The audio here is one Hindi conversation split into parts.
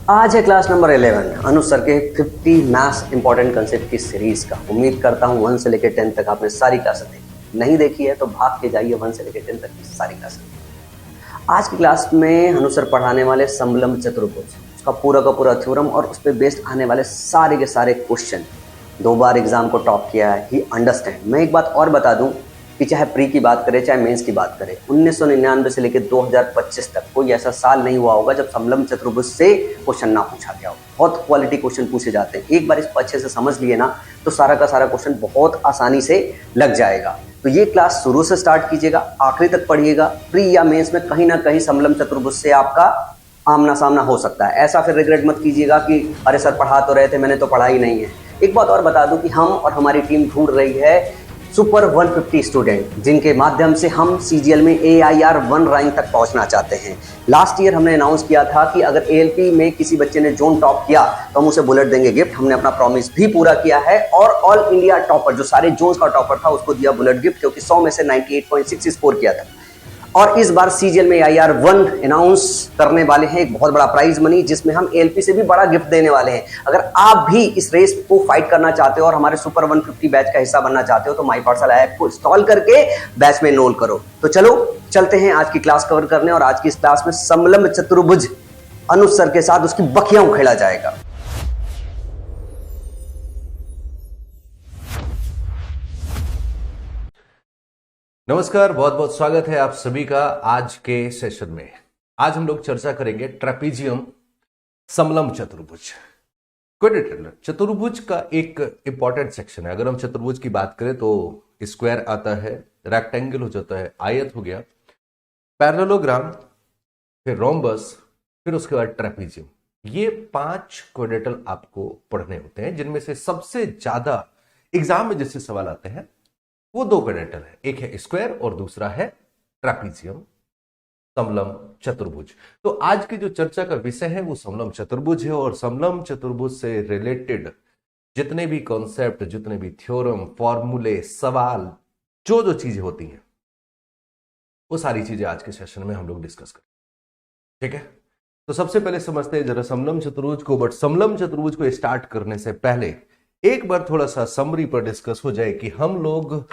आज है क्लास नंबर 11 अनुज सर के 50 मैथ्स इंपॉर्टेंट कंसेप्ट की सीरीज का। उम्मीद करता हूँ 1 से लेकर 10 तक आपने सारी क्लासेस देखी, नहीं देखी है तो भाग के जाइए 1 से लेकर 10 तक की सारी क्लासेस। आज की क्लास में अनुज सर पढ़ाने वाले समलंब चतुर्भुज, उसका का पूरा थ्योरम और उस पर बेस्ड आने वाले सारे के सारे क्वेश्चन। 2 बार एग्जाम को टॉप किया है, ही अंडरस्टैंड। मैं एक बात और बता दूं कि चाहे प्री की बात करें चाहे मेंस की बात करें, 1999 से लेकर 2025 तक कोई ऐसा साल नहीं हुआ होगा जब समलंब चतुर्भुज से क्वेश्चन ना पूछा गया हो। बहुत क्वालिटी क्वेश्चन पूछे जाते हैं। एक बार इसको अच्छे से समझ लिए ना तो सारा का सारा क्वेश्चन बहुत आसानी से लग जाएगा। तो ये क्लास शुरू से स्टार्ट कीजिएगा, आखिरी तक पढ़िएगा। प्री या मेंस में कहीं ना कहीं समलंब चतुर्भुज से आपका आमना सामना हो सकता है। ऐसा फिर रिग्रेट मत कीजिएगा कि अरे सर पढ़ा तो रहे थे, मैंने तो पढ़ा ही नहीं है। एक बात और बता दूं कि हम और हमारी टीम ढूंढ रही है सुपर 150 स्टूडेंट, जिनके माध्यम से हम सीजीएल में AIR 1 रैंक तक पहुंचना चाहते हैं। लास्ट ईयर हमने अनाउंस किया था कि अगर ALP में किसी बच्चे ने जोन टॉप किया तो हम उसे बुलेट देंगे गिफ्ट। हमने अपना प्रॉमिस भी पूरा किया है और ऑल इंडिया टॉपर जो सारे जोन्स का टॉपर था उसको दिया बुलेट गिफ्ट, क्योंकि 100 में से 98.6 स्कोर किया था। और इस बार सीजीएल में AIR 1 अनाउंस करने वाले हैं एक बहुत बड़ा प्राइज मनी, जिसमें हम ALP से भी बड़ा गिफ्ट देने वाले हैं। अगर आप भी इस रेस को फाइट करना चाहते हो और हमारे सुपर 150 बैच का हिस्सा बनना चाहते हो तो माई पाठशाला ऐप को इंस्टॉल करके बैच में एनरोल करो। तो चलो चलते हैं आज की क्लास कवर करने, और आज की इस क्लास में समलंब चतुर्भुज अनुज सर के साथ उसकी बखियां उखेड़ा जाएगा। नमस्कार, बहुत बहुत स्वागत है आप सभी का आज के सेशन में। आज हम लोग चर्चा करेंगे ट्रेपीजियम समलंब चतुर्भुज। क्वाड्रिलेटरल चतुर्भुज का एक इंपॉर्टेंट सेक्शन है। अगर हम चतुर्भुज की बात करें तो स्क्वायर आता है, रेक्टेंगल हो जाता है, आयत हो गया, पैरेललोग्राम, फिर रोम्बस, फिर उसके बाद ट्रेपीजियम। ये 5 क्वाड्रिलेटरल आपको पढ़ने होते हैं, जिनमें से सबसे ज्यादा एग्जाम में जिससे सवाल आते हैं वो 2 क्वाड्रिलेटरल है। एक है स्क्वायर और दूसरा है ट्रेपीजियम समलंब चतुर्भुज। तो आज की जो चर्चा का विषय है वो समलंब चतुर्भुज है, और समलंब चतुर्भुज से रिलेटेड जितने भी कॉन्सेप्ट, जितने भी थ्योरम, फॉर्मूले, सवाल, जो जो चीजें होती हैं वो सारी चीजें आज के सेशन में हम लोग डिस्कस करें। ठीक है, तो सबसे पहले समझते हैं जरा समलंब चतुर्भुज को। बट समलंब चतुर्भुज को स्टार्ट करने से पहले एक बार थोड़ा सा समरी पर डिस्कस हो जाए कि हम लोग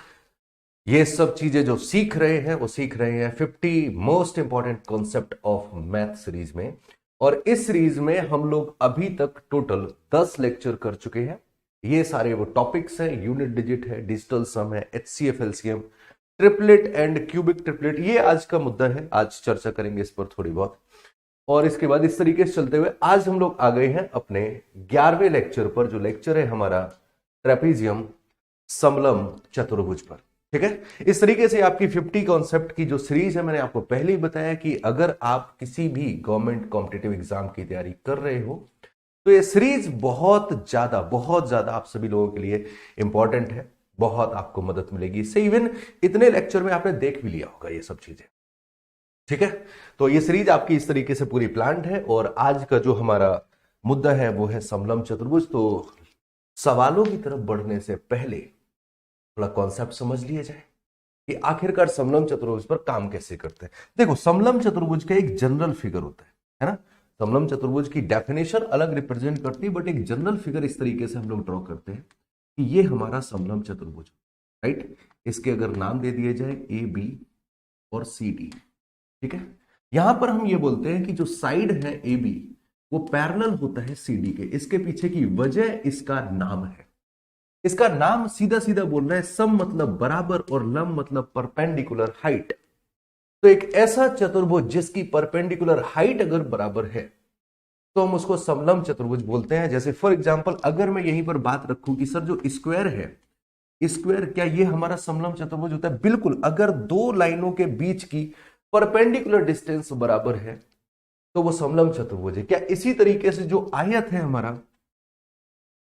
ये सब चीजें जो सीख रहे हैं वो सीख रहे हैं 50 most important concept of math series में। और इस सीरीज में हम लोग अभी तक टोटल 10 लेक्चर कर चुके हैं। ये सारे वो टॉपिक्स हैं, यूनिट डिजिट है, डिजिटल सम है, HCF LCM, triplet and cubic triplet. ये आज का मुद्दा है, आज चर्चा करेंगे इस पर थोड़ी बहुत। और इसके बाद इस तरीके से चलते हुए आज हम लोग आ गए हैं अपने 11वें लेक्चर पर, जो लेक्चर है हमारा ट्रेपीजियम समलंब चतुर्भुज पर। ठीक है, इस तरीके से आपकी 50 कॉन्सेप्ट की जो सीरीज है, मैंने आपको पहले ही बताया कि अगर आप किसी भी गवर्नमेंट कॉम्पिटिटिव एग्जाम की तैयारी कर रहे हो तो ये सीरीज बहुत ज्यादा आप सभी लोगों के लिए इंपॉर्टेंट है। बहुत आपको मदद मिलेगी इससे। इवन इतने लेक्चर में आपने देख भी लिया होगा ये सब चीजें। ठीक है, तो ये सीरीज आपकी इस तरीके से पूरी प्लान्ड है। और आज का जो हमारा मुद्दा है वो है समलंब चतुर्भुज। तो सवालों की तरफ बढ़ने से पहले थोड़ा कॉन्सेप्ट समझ लिया जाए कि आखिरकार समलंब चतुर्भुज पर काम कैसे करते हैं। देखो, समलंब चतुर्भुज का एक जनरल फिगर होता है ना। समलंब चतुर्भुज की डेफिनेशन अलग रिप्रेजेंट करती है, बट एक जनरल फिगर इस तरीके से हम लोग ड्रॉ करते हैं कि ये हमारा समलंब चतुर्भुज, राइट। इसके अगर नाम दे दिए जाए AB और CD, ठीक है। यहां पर हम ये बोलते हैं कि जो साइड है AB वो पैरेलल होता है CD के। इसके पीछे की वजह इसका नाम है। इसका नाम सीधा सीधा बोल रहा है, सम मतलब बराबर और लंब मतलब परपेंडिकुलर हाइट। तो एक ऐसा चतुर्भुज जिसकी परपेंडिकुलर हाइट अगर बराबर है तो हम उसको समलंब चतुर्भुज बोलते हैं। जैसे फॉर एग्जांपल अगर मैं यहीं पर बात रखूं कि सर जो स्क्वायर है, स्क्वायर क्या ये हमारा समलंब चतुर्भुज होता है? बिल्कुल। अगर 2 लाइनों के बीच की परपेंडिकुलर डिस्टेंस बराबर है तो वो समलंब चतुर्भुज है। क्या इसी तरीके से जो आयत है हमारा,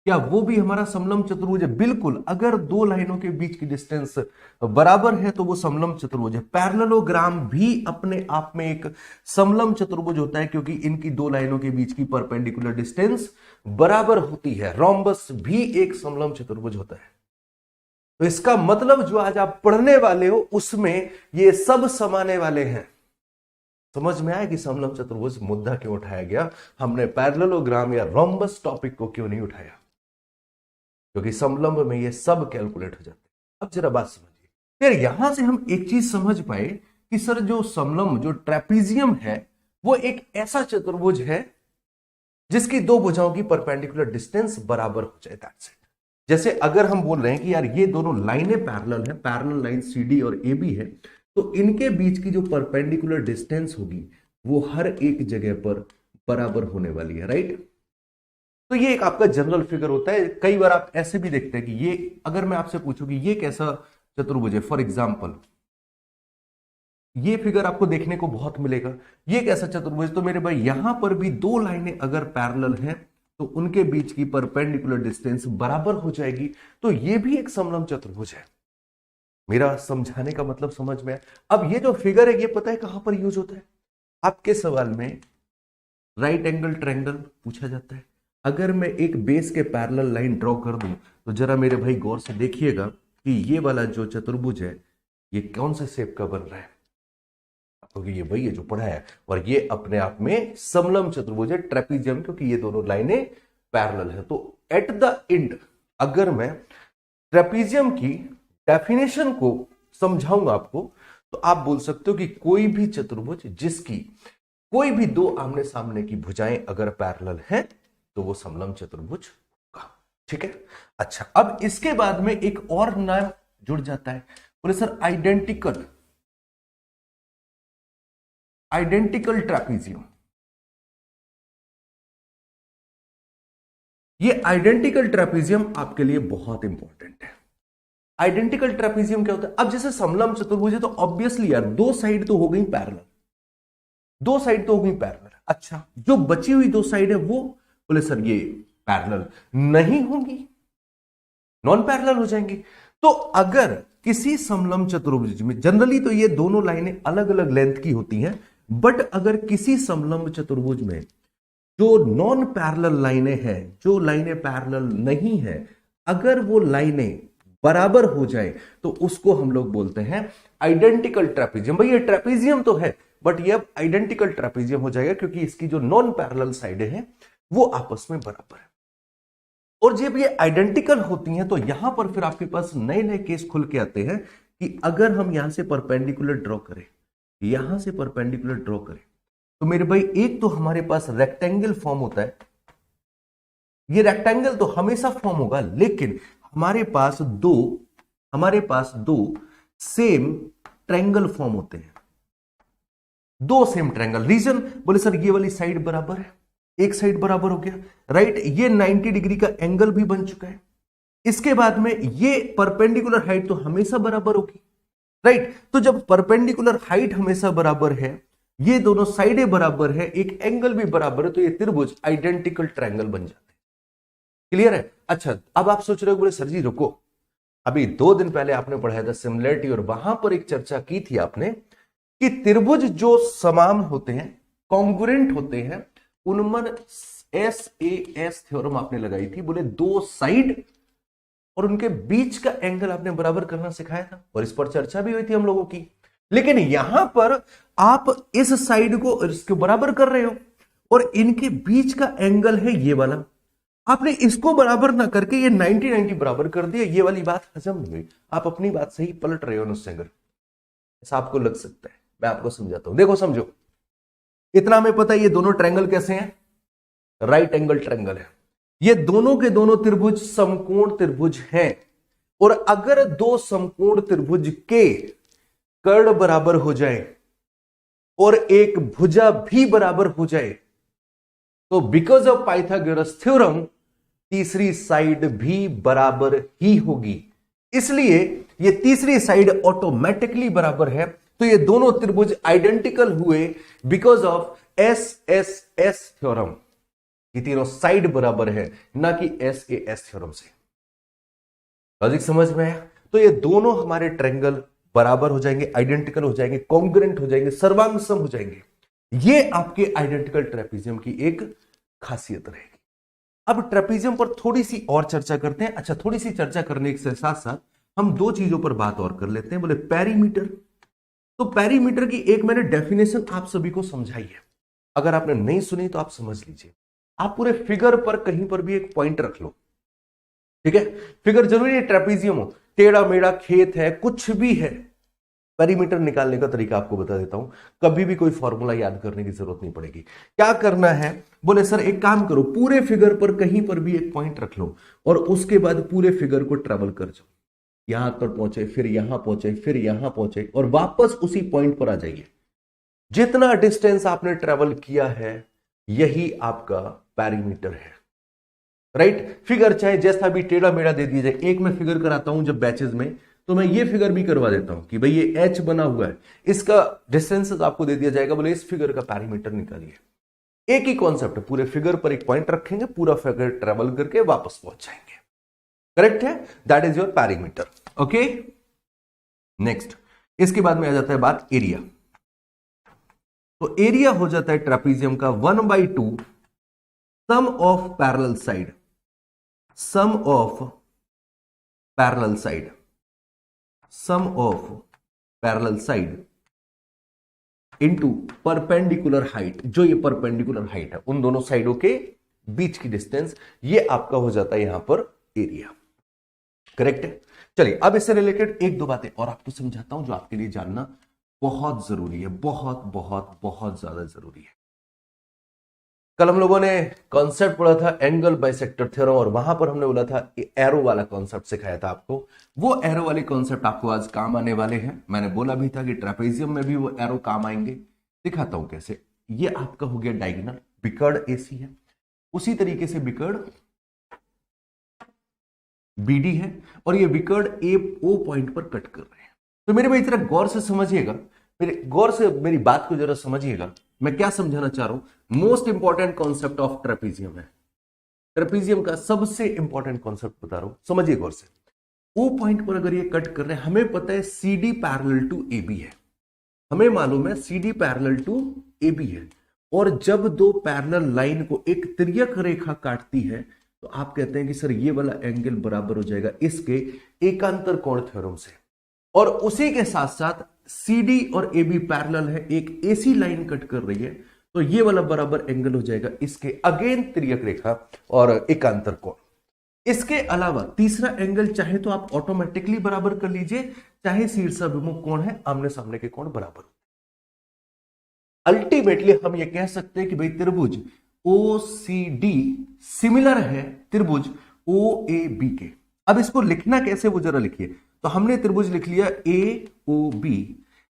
क्या वो भी हमारा समलंब चतुर्भुज है? बिल्कुल। अगर 2 लाइनों के बीच की डिस्टेंस बराबर है तो वो समलंब चतुर्भुज है। पैरेललोग्राम भी अपने आप में एक समलंब चतुर्भुज होता है, क्योंकि इनकी 2 लाइनों के बीच की परपेंडिकुलर डिस्टेंस बराबर होती है। रोम्बस भी एक समलंब चतुर्भुज होता है। तो इसका मतलब जो आज आप पढ़ने वाले हो उसमें ये सब समाने वाले हैं। समझ में आया कि समलंब चतुर्भुज मुद्दा क्यों उठाया गया, हमने पैरेललोग्राम या रोम्बस टॉपिक को क्यों नहीं उठाया, क्योंकि समलंब में ये सब कैलकुलेट हो जाते हैं। अब जरा बात समझिए, फिर यहां से हम एक चीज समझ पाए कि सर जो समलंब जो ट्रेपीजियम है वो एक ऐसा चतुर्भुज है जिसकी दो भुजाओं की परपेंडिकुलर डिस्टेंस बराबर हो जाए। That's it. जैसे अगर हम बोल रहे हैं कि यार ये दोनों लाइनें पैरेलल है, पैरेलल लाइन CD और AB है, तो इनके बीच की जो परपेंडिकुलर डिस्टेंस होगी वो हर एक जगह पर बराबर होने वाली है, राइट। तो ये एक आपका जनरल फिगर होता है। कई बार आप ऐसे भी देखते हैं कि ये, अगर मैं आपसे पूछूं कि ये कैसा चतुर्भुज है, फॉर एग्जाम्पल ये फिगर आपको देखने को बहुत मिलेगा, ये कैसा चतुर्भुज, तो मेरे भाई यहां पर भी दो लाइनें अगर पैरेलल हैं तो उनके बीच की परपेंडिकुलर डिस्टेंस बराबर हो जाएगी, तो ये भी एक समलंब चतुर्भुज है। मेरा समझाने का मतलब समझ में है। अब ये जो फिगर है ये पता है कहां पर यूज होता है, आपके सवाल में राइट एंगल ट्रायंगल पूछा जाता है। अगर मैं एक बेस के पैरेलल लाइन ड्रॉ कर दूं तो जरा मेरे भाई गौर से देखिएगा कि ये वाला जो चतुर्भुज है ये कौन से शेप का बन रहा है, क्योंकि ये वही है जो पढ़ा है, और ये अपने आप में समलंब चतुर्भुज है, ट्रेपीजियम, क्योंकि ये दोनों लाइनें पैरेलल है। तो एट द एंड अगर मैं ट्रेपीजियम की डेफिनेशन को समझाऊंगा आपको, तो आप बोल सकते हो कि कोई भी चतुर्भुज जिसकी कोई भी दो आमने सामने की भुजाएं अगर पैरेलल हैं तो वो समलंब चतुर्भुज होगा। ठीक है। अच्छा, अब इसके बाद में एक और नाम जुड़ जाता है, बोले सर आइडेंटिकल ट्रेपीजियम। ये आइडेंटिकल ट्रेपीजियम आपके लिए बहुत इंपॉर्टेंट है। आइडेंटिकल ट्रेपीजियम क्या होता है, अब जैसे समलंब चतुर्भुज है तो ऑब्वियसली यार दो साइड तो हो गई पैरेलल, दो साइड तो हो गई पैरेलल। अच्छा, जो बची हुई दो साइड है वो बोले सर ये पैरेलल नहीं होंगी, नॉन पैरेलल हो जाएंगी। तो अगर किसी समलंब चतुर्भुज में, जनरली तो ये दोनों लाइनें अलग अलग लेंथ की होती हैं, बट अगर किसी समलंब चतुर्भुज में जो नॉन पैरेलल लाइनें हैं, जो लाइनें पैरेलल नहीं है, अगर वो लाइनें बराबर हो जाए तो उसको हम लोग बोलते हैं आइडेंटिकल ट्रेपीजियम। भाई ये ट्रेपीजियम तो है बट ये अब आइडेंटिकल ट्रेपीजियम हो जाएगा, क्योंकि इसकी जो नॉन पैरेलल साइडें हैं वो आपस में बराबर है। और जब ये आइडेंटिकल होती हैं तो यहां पर फिर आपके पास नए नए केस खुल के आते हैं कि अगर हम यहां से परपेंडिकुलर ड्रॉ करें, यहां से परपेंडिकुलर ड्रॉ करें, तो मेरे भाई एक तो हमारे पास रेक्टेंगल फॉर्म होता है, ये रेक्टेंगल तो हमेशा फॉर्म होगा, लेकिन हमारे पास दो सेम ट्रायंगल फॉर्म होते हैं, दो सेम ट्रायंगल। रीजन बोले सर ये वाली साइड बराबर है, एक साइड बराबर हो गया, राइट। ये 90 डिग्री का एंगल भी बन चुका है। इसके बाद में ये परपेंडिकुलर हाइट तो हमेशा बराबर होगी, राइट। तो जब परपेंडिकुलर हाइट हमेशा बराबर है, ये दोनों साइडें बराबर है, एक एंगल भी बराबर है, तो ये त्रिभुज आइडेंटिकल ट्रायंगल बन जाते हैं। क्लियर है। अच्छा, अब आप सोच रहे हो बोले सर जी रुको, अभी 2 दिन पहले आपने पढ़ाया था सिमिलरिटी, और वहां पर एक चर्चा की थी आपने कि त्रिभुज जो समान होते हैं, कॉन्ग्रुएंट होते हैं, उनमें SAS थ्योरम आपने लगाई थी। बोले दो साइड और उनके बीच का एंगल आपने बराबर करना सिखाया था, और इस पर चर्चा भी हुई थी हम लोगों की। लेकिन यहां पर आप इस साइड को इसके बराबर कर रहे हो और इनके बीच का एंगल है ये वाला, आपने इसको बराबर ना करके ये 90-90 बराबर कर दिया। ये वाली बात हजम नहीं हुई, आप अपनी बात से ही पलट रहे हो नुस्सेंगर, ऐसा आपको लग सकता है। मैं आपको समझाता हूं, देखो समझो। इतना हमें पता है ये दोनों ट्रायंगल कैसे हैं, राइट एंगल ट्रायंगल है। ये दोनों के दोनों त्रिभुज समकोण त्रिभुज हैं, और अगर दो समकोण त्रिभुज के कर्ण बराबर हो जाए और एक भुजा भी बराबर हो जाए, तो बिकॉज ऑफ पाइथागोरस थ्योरम तीसरी साइड भी बराबर ही होगी। इसलिए ये तीसरी साइड ऑटोमेटिकली बराबर है। तो ये दोनों त्रिभुज आइडेंटिकल हुए बिकॉज ऑफ SSS थ्योरम, ये तीनों साइड बराबर है, ना कि SAS थ्योरम से। लॉजिक समझ में आया। तो ये दोनों हमारे ट्रायंगल बराबर हो जाएंगे, आइडेंटिकल हो जाएंगे, कॉन्ग्रुएंट हो जाएंगे, सर्वांग सम हो जाएंगे। ये आपके आइडेंटिकल ट्रेपीजियम की एक खासियत रहेगी। अब ट्रेपीजियम पर थोड़ी सी और चर्चा करते हैं। अच्छा, थोड़ी सी चर्चा करने के साथ साथ हम दो चीजों पर बात और कर लेते हैं। बोले पेरीमीटर तो पेरीमीटर की एक मैंने डेफिनेशन आप सभी को समझाई है, अगर आपने नहीं सुनी तो आप समझ लीजिए। आप पूरे फिगर पर कहीं पर भी एक पॉइंट रख लो, ठीक है। फिगर जरूरी है ट्रेपीजियम हो, टेढ़ा मेढ़ा खेत है, कुछ भी है, पेरीमीटर निकालने का तरीका आपको बता देता हूं। कभी भी कोई फॉर्मूला याद करने की जरूरत नहीं पड़ेगी। क्या करना है, बोले सर एक काम करो, पूरे फिगर पर कहीं पर भी एक पॉइंट रख लो और उसके बाद पूरे फिगर को ट्रेवल कर जाओ, यहां तक पहुंचे, फिर यहां पहुंचे, फिर यहां पहुंचे और वापस उसी पॉइंट पर आ जाइए। जितना डिस्टेंस आपने ट्रेवल किया है यही आपका पेरीमीटर है, राइट। फिगर चाहे जैसा भी टेढ़ा मेढ़ा दे दिया जाए। एक मैं फिगर कराता हूं जब बैचेज में, तो मैं ये फिगर भी करवा देता हूं कि भाई ये एच बना हुआ है, इसका डिस्टेंस आपको दे दिया जाएगा, बोले इस फिगर का पेरीमीटर निकालिए। एक ही कॉन्सेप्ट है, पूरे फिगर पर एक पॉइंट रखेंगे, पूरा फिगर ट्रेवल करके वापस पहुंच जाएंगे, करेक्ट है। That is your perimeter, okay. Next, इसके बाद में आ जाता है बात एरिया। तो एरिया हो जाता है ट्रेपीजियम का 1/2 sum of parallel side, sum of parallel side, sum of parallel side into perpendicular height. जो ये परपेंडिकुलर हाइट है उन दोनों साइडों के बीच की डिस्टेंस, ये आपका हो जाता है यहां पर एरिया, करेक्ट है। चलिए अब इससे रिलेटेड एक दो बातें और आपको समझाता हूं जो आपके लिए जानना बहुत जरूरी है, बहुत बहुत बहुत ज्यादा जरूरी है। कल हम लोगों ने कॉन्सेप्ट पढ़ा था एंगल बाइसेक्टर थ्योरम और वहां पर हमने बोला था एरो वाला कॉन्सेप्ट सिखाया था आपको। वो एरो वाले कॉन्सेप्ट आपको आज काम आने वाले हैं। मैंने बोला भी था कि ट्रेपेजियम में भी वो एरो काम आएंगे, दिखाता हूं कैसे। ये आपका हो गया डायगोनल, बिकर्ड एसी है, उसी तरीके से बिकर्ड बीडी है और ये विकर्ड ए ओ पॉइंट पर कट कर रहे हैं। तो मेरे भाई जरा गौर से समझिएगा, गौर से मेरी बात को जरा समझिएगा। मैं क्या समझाना चाह रहा हूं, most important concept of trapezium है। ट्रेपीजियम का सबसे इंपॉर्टेंट कॉन्सेप्ट बता रहा हूं, समझिए गौर से। ओ पॉइंट पर अगर ये कट कर रहे हैं, हमें पता है C D parallel to A B है, हमें मालूम है C D parallel to A B है। और जब दो पैरेलल लाइन को एक तिर्यक रेखा काटती है तो आप कहते हैं कि सर ये वाला एंगल बराबर हो जाएगा इसके एकांतर कोण थ्योरम से। और उसी के साथ साथ CD और AB पैरेलल है, एक AC लाइन कट कर रही है, तो ये वाला बराबर एंगल हो जाएगा इसके अगेन तिर्यक रेखा और एकांतर कोण। इसके अलावा तीसरा एंगल चाहे तो आप ऑटोमेटिकली बराबर कर लीजिए, चाहे शीर्षाभिमुख कोण है, आमने सामने के कोण बराबर। अल्टीमेटली हम ये कह सकते हैं कि भाई त्रिभुज OCD सिमिलर है त्रिभुज OAB के। अब इसको लिखना कैसे वो जरा लिखिए। तो हमने त्रिभुज लिख लिया AOB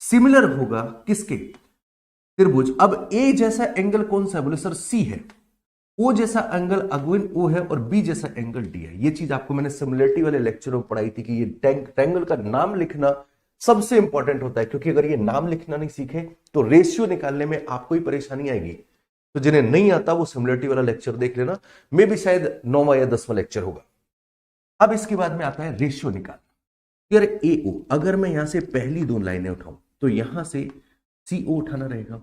सिमिलर होगा किसके, त्रिभुज। अब A जैसा एंगल कौन सा है, बोले सर C है। O जैसा एंगल अगेन O है और B जैसा एंगल D है। ये चीज आपको मैंने सिमिलरिटी वाले लेक्चर में पढ़ाई थी कि ये ट्रायंगल का नाम लिखना सबसे इंपॉर्टेंट होता है, क्योंकि अगर ये नाम लिखना नहीं सीखे तो रेशियो निकालने में आपको ही परेशानी आएगी। तो जिन्हें नहीं आता वो सिमिलरिटी वाला लेक्चर देख लेना, मे भी शायद 9वां या 10वां लेक्चर होगा। अब इसके बाद में आता है रेशियो निकालना। यार AO, अगर मैं यहां से पहली दो लाइनें उठाऊं तो यहां से CO उठाना रहेगा।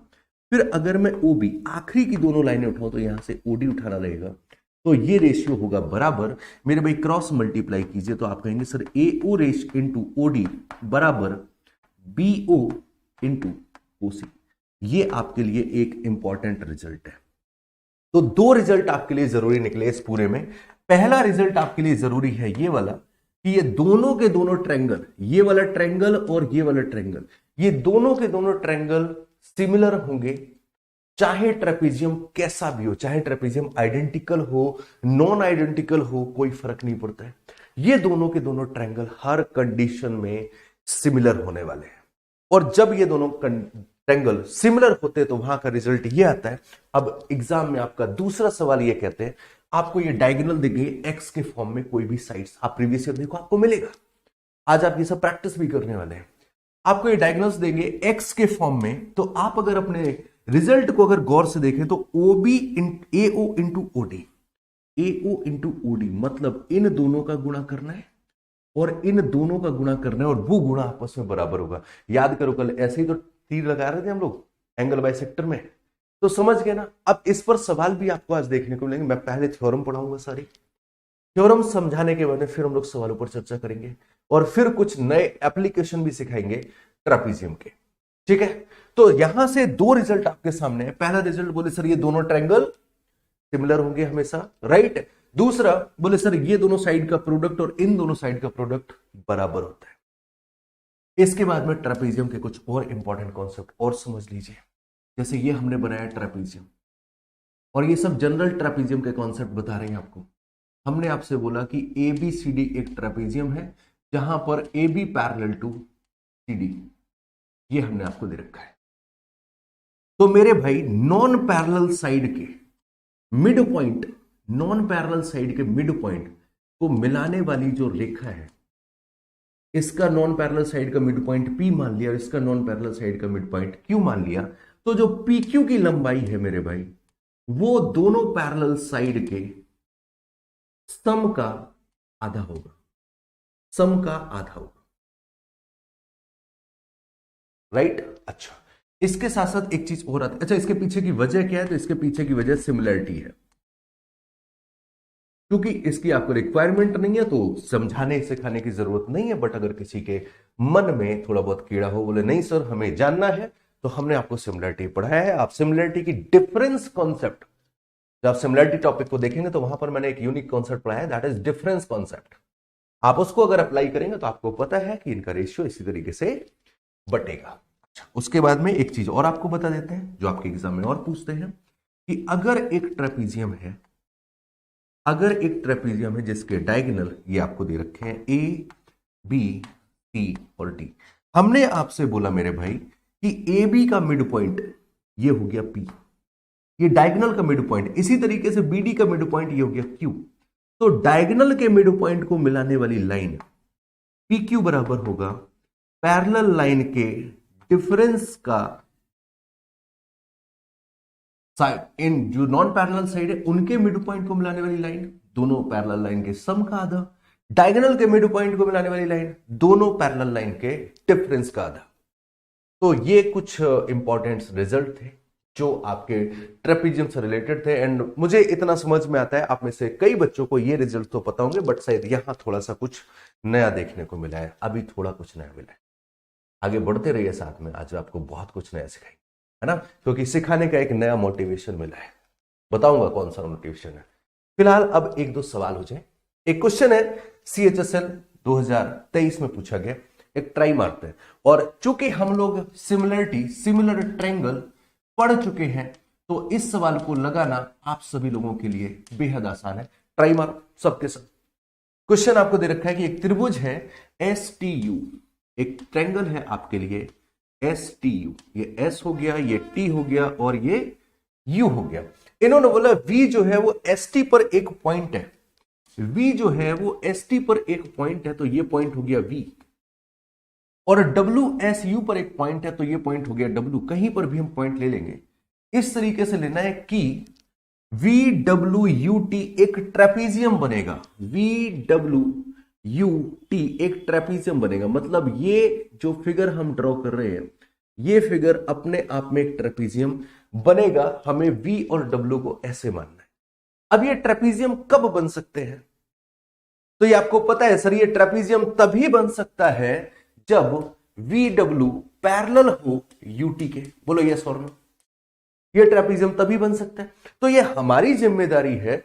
फिर अगर मैं OB आखिरी की दोनों लाइनें उठाऊं तो यहां से OD उठाना रहेगा। तो ये रेशियो होगा बराबर, मेरे भाई क्रॉस मल्टीप्लाई कीजिए तो आप कहेंगे सर AO रेश इंटू OD बराबर BO इंटू OC। ये आपके लिए एक इंपॉर्टेंट रिजल्ट है। तो दो रिजल्ट आपके लिए जरूरी निकले इस पूरे में। पहला रिजल्ट आपके लिए जरूरी है ये वाला कि ये दोनों के दोनों ट्रायंगल, ये वाला ट्रायंगल और ये वाला ट्रायंगल, ये दोनों के दोनों ट्रायंगल सिमिलर होंगे, चाहे ट्रेपीजियम कैसा भी हो, चाहे ट्रेपीजियम आइडेंटिकल हो, नॉन आइडेंटिकल हो, कोई फर्क नहीं पड़ता है। ये दोनों के दोनों ट्रायंगल हर कंडीशन में सिमिलर होने वाले हैं। और जब ये दोनों ट्रायंगल सिमिलर होते हैं तो वहां का रिजल्ट ये आता है। अब एग्जाम में आपका दूसरा सवाल ये कहते हैं, आपको ये डायगोनल देंगे एक्स के फॉर्म में कोई भी साइड्स, आप प्रीवियस ईयर देखो आपको मिलेगा, आज आप ये सब प्रैक्टिस भी करने वाले हैं। आपको ये डायगोनल्स देंगे एक्स के फॉर्म में, तो आप अगर अपने रिजल्ट को अगर गौर से देखें तो AO into OD, AO into OD मतलब इन दोनों का गुणा करना है और इन दोनों का गुणा करना है और वो गुणा आपस में बराबर होगा। याद करो कल ऐसे ही तो तीर लगा रहे थे हम लोग एंगल बाइसेक्टर में, तो समझ गए ना। अब इस पर सवाल भी आपको आज देखने को मिलेंगे। मैं पहले थ्योरम पढ़ाऊंगा, सारी थ्योरम समझाने के बाद फिर हम लोग सवालों पर चर्चा करेंगे और फिर कुछ नए एप्लीकेशन भी सिखाएंगे ट्रेपीजियम के। ठीक है, तो यहां से दो रिजल्ट आपके सामने है। पहला रिजल्ट बोले सर ये दोनों ट्रायंगल सिमिलर होंगे हमेशा, राइट। दूसरा बोले सर ये दोनों साइड का प्रोडक्ट और इन दोनों साइड का प्रोडक्ट बराबर होता है। इसके बाद में ट्रेपेजियम के कुछ और इंपॉर्टेंट कॉन्सेप्ट और समझ लीजिए। जैसे ये हमने बनाया ट्रेपेजियम, और ये सब जनरल ट्रेपेजियम के कॉन्सेप्ट बता रहे हैं आपको। हमने आपसे बोला कि ABCD एक ट्रेपेजियम है जहां पर AB पैरेलल टू CD, ये हमने आपको दे रखा है। तो मेरे भाई नॉन पैरेलल साइड के mid point, non parallel side के मिड पॉइंट को मिलाने वाली जो रेखा है, इसका नॉन पैरेलल साइड का मिड पॉइंट P मान लिया और इसका नॉन पैरेलल साइड का मिड पॉइंट Q मान लिया, तो जो PQ की लंबाई है मेरे भाई, वो दोनों पैरेलल साइड के सम का आधा होगा, सम का आधा होगा, राइट। अच्छा, इसके साथ साथ एक चीज और आती है। अच्छा, इसके पीछे की वजह क्या है? तो इसके पीछे की वजह सिमिलरिटी है। क्योंकि इसकी आपको रिक्वायरमेंट नहीं है तो समझाने सिखाने की जरूरत नहीं है, बट अगर किसी के मन में थोड़ा बहुत कीड़ा हो, बोले नहीं सर हमें जानना है, तो हमने आपको सिमिलरिटी पढ़ाया है। आप सिमिलरिटी की डिफरेंस कॉन्सेप्ट, जब आप सिमिलरिटी टॉपिक को देखेंगे तो वहां पर मैंने एक यूनिक कॉन्सेप्ट पढ़ाया है, दैट इज डिफरेंस कॉन्सेप्ट। आप उसको अगर अप्लाई करेंगे तो आपको पता है कि इनका रेशियो इसी तरीके से बटेगा। अच्छा, उसके बाद में एक चीज और आपको बता देते हैं जो आपके एग्जाम में और पूछते हैं कि अगर एक ट्रेपेजियम है, अगर एक ट्रेपेजियम है जिसके डायगोनल ये आपको दे रखे हैं A, B, C और D, हमने आपसे बोला मेरे भाई कि AB का मिड पॉइंट ये हो गया P, ये डायगोनल का मिड पॉइंट, इसी तरीके से BD का मिड पॉइंट ये हो गया Q। तो डायगोनल के मिड पॉइंट को मिलाने वाली लाइन PQ बराबर होगा पैरेलल लाइन के डिफरेंस का साइड, इन जो नॉन पैरेलल साइड है उनके मिड पॉइंट को मिलाने वाली लाइन, दोनों पैरेलल लाइन के सम का आधा, डायगोनल के मिड पॉइंट को मिलाने वाली लाइन, दोनों पैरेलल लाइन के डिफरेंस का आधा। तो ये कुछ इंपॉर्टेंट रिजल्ट थे जो आपके ट्रेपेजियम से रिलेटेड थे। एंड मुझे इतना समझ में आता है आप में से कई बच्चों को ये रिजल्ट तो पता होंगे, बट शायद यहां थोड़ा सा कुछ नया देखने को मिला है, अभी थोड़ा कुछ नया मिला है। आगे बढ़ते रहिए साथ में, आज आपको बहुत कुछ नया सिखाएंगे, है ना, क्योंकि सिखाने का एक नया मोटिवेशन मिला है। बताऊंगा कौन सा मोटिवेशन है। फिलहाल अब एक दो सवाल हो जाए। एक क्वेश्चन है CHSL 2023 में पूछा गया, एक ट्राई मारते हैं। और चूंकि हम लोग सिमिलरिटी, सिमिलर ट्रायंगल पढ़ चुके हैं, तो इस सवाल को लगाना आप सभी लोगों के लिए बेहद आसान है। ट्राई मारो सबके सब। क्वेश्चन आपको दे रखा है कि एक त्रिभुज है STU, एक ट्रायंगल है आपके लिए STU, ये S हो गया, ये T हो गया और ये U हो गया। इन्होंने बोला V जो है वो ST पर एक पॉइंट है, V जो है वो ST पर एक पॉइंट है, तो ये पॉइंट हो गया V, और WSU पर एक पॉइंट है, तो ये पॉइंट हो गया W। कहीं पर भी हम पॉइंट ले लेंगे, इस तरीके से लेना है कि VWUT एक ट्रेपेजियम बनेगा, VWUT एक ट्रेपेजियम बनेगा। मतलब ये जो फिगर हम ड्रॉ कर रहे हैं, ये फिगर अपने आप में एक ट्रेपेजियम बनेगा। हमें V और W को ऐसे मानना है। अब ये ट्रेपेजियम कब बन सकते हैं? तो ये आपको पता है सर, ये ट्रेपेजियम तभी बन सकता है जब VW पैरेलल हो UT के। बोलो यस और नो। ये ट्रेपेजियम तभी बन सकता है। तो ये हमारी जिम्मेदारी है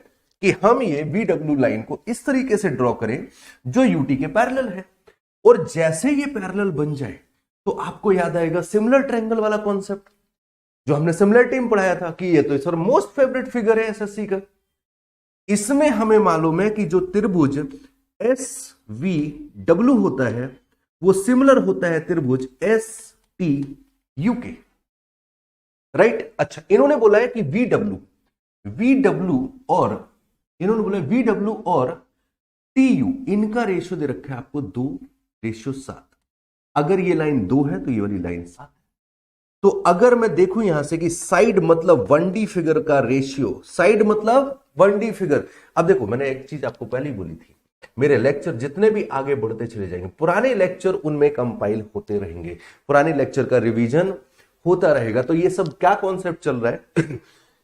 कि हम ये VW लाइन को इस तरीके से ड्रॉ करें जो UT के पैरेलल है। और जैसे ये पैरेलल बन जाए तो आपको याद आएगा सिमिलर ट्रायंगल वाला कॉन्सेप्ट जो हमने सिमिलरिटी में पढ़ाया था कि ये तो सर मोस्ट फेवरेट फिगर है SSC का। इसमें हमें मालूम है कि जो त्रिभुज SVW होता है वो सिमिलर होता है त्रिभुज STU के, राइट। अच्छा, इन्होंने बोला है कि VW और TU इनका रेशियो दे रखा है आपको 2:7। अगर ये लाइन 2 है तो ये वाली लाइन 7 है। तो अगर मैं देखूं यहां से कि साइड मतलब 1D फिगर का रेशियो, साइड मतलब 1D फिगर। अब देखो, मैंने एक चीज आपको पहले ही बोली थी, मेरे लेक्चर जितने भी आगे बढ़ते चले जाएंगे, पुराने लेक्चर उनमें कंपाइल होते रहेंगे, पुराने लेक्चर का रिवीजन होता रहेगा। तो ये सब क्या कॉन्सेप्ट चल रहा है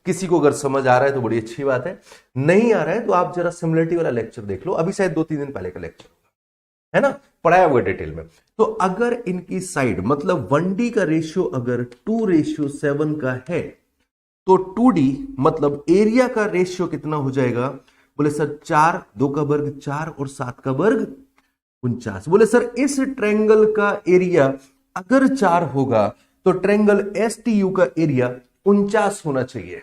किसी को अगर समझ आ रहा है तो बड़ी अच्छी बात है, नहीं आ रहा है तो आप जरा सिमिलरिटी वाला लेक्चर देख लो, अभी शायद 2-3 दिन पहले का लेक्चर। है ना, पढ़ाया हुआ डिटेल में। तो अगर इनकी साइड मतलब 1D का रेशियो अगर 2:7 का है तो 2D मतलब एरिया का रेशियो कितना हो जाएगा? बोले सर 4, 2 का वर्ग 4 और 7 का वर्ग 49। बोले सर इस ट्रायंगल का एरिया अगर 4 होगा तो ट्रायंगल STU का एरिया 49 होना चाहिए।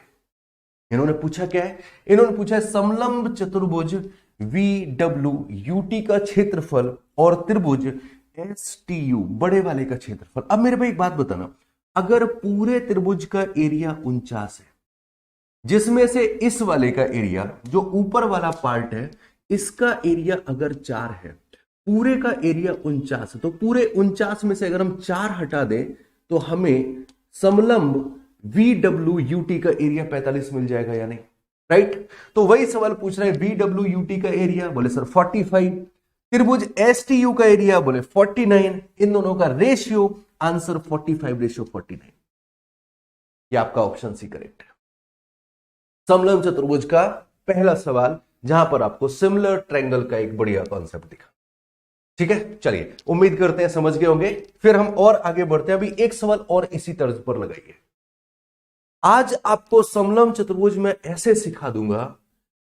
इन्होंने पूछा क्या है? इन्होंने पूछा है समलंब चतुर्भुज VWUT का क्षेत्रफल और त्रिभुज STU बड़े वाले का क्षेत्रफल। अब मेरे भाई एक बात बताना, अगर पूरे त्रिभुज का एरिया 49 है, जिसमें से इस वाले का एरिया जो ऊपर वाला पार्ट है इसका एरिया अगर 4 है, पूरे का एरिया 49 है, तो पूरे 49 में से अगर हम 4 हटा दें तो हमें समलंब VWUT का एरिया 45 मिल जाएगा या नहीं, राइट? तो वही सवाल पूछ रहे हैं, VWUT का एरिया बोले सर 45, त्रिभुज STU का एरिया बोले 49, इन दोनों का रेशियो आंसर 45:49। ये आपका ऑप्शन सी करेक्ट है। समलंब चतुर्भुज का पहला सवाल जहां पर आपको सिमिलर ट्रायंगल का एक बढ़िया कॉन्सेप्ट दिखा। ठीक है, चलिए उम्मीद करते हैं समझ गए होंगे। फिर हम और आगे बढ़ते हैं। अभी एक सवाल और इसी तर्ज पर लगाइए। आज आपको समलंब चतुर्भुज में ऐसे सिखा दूंगा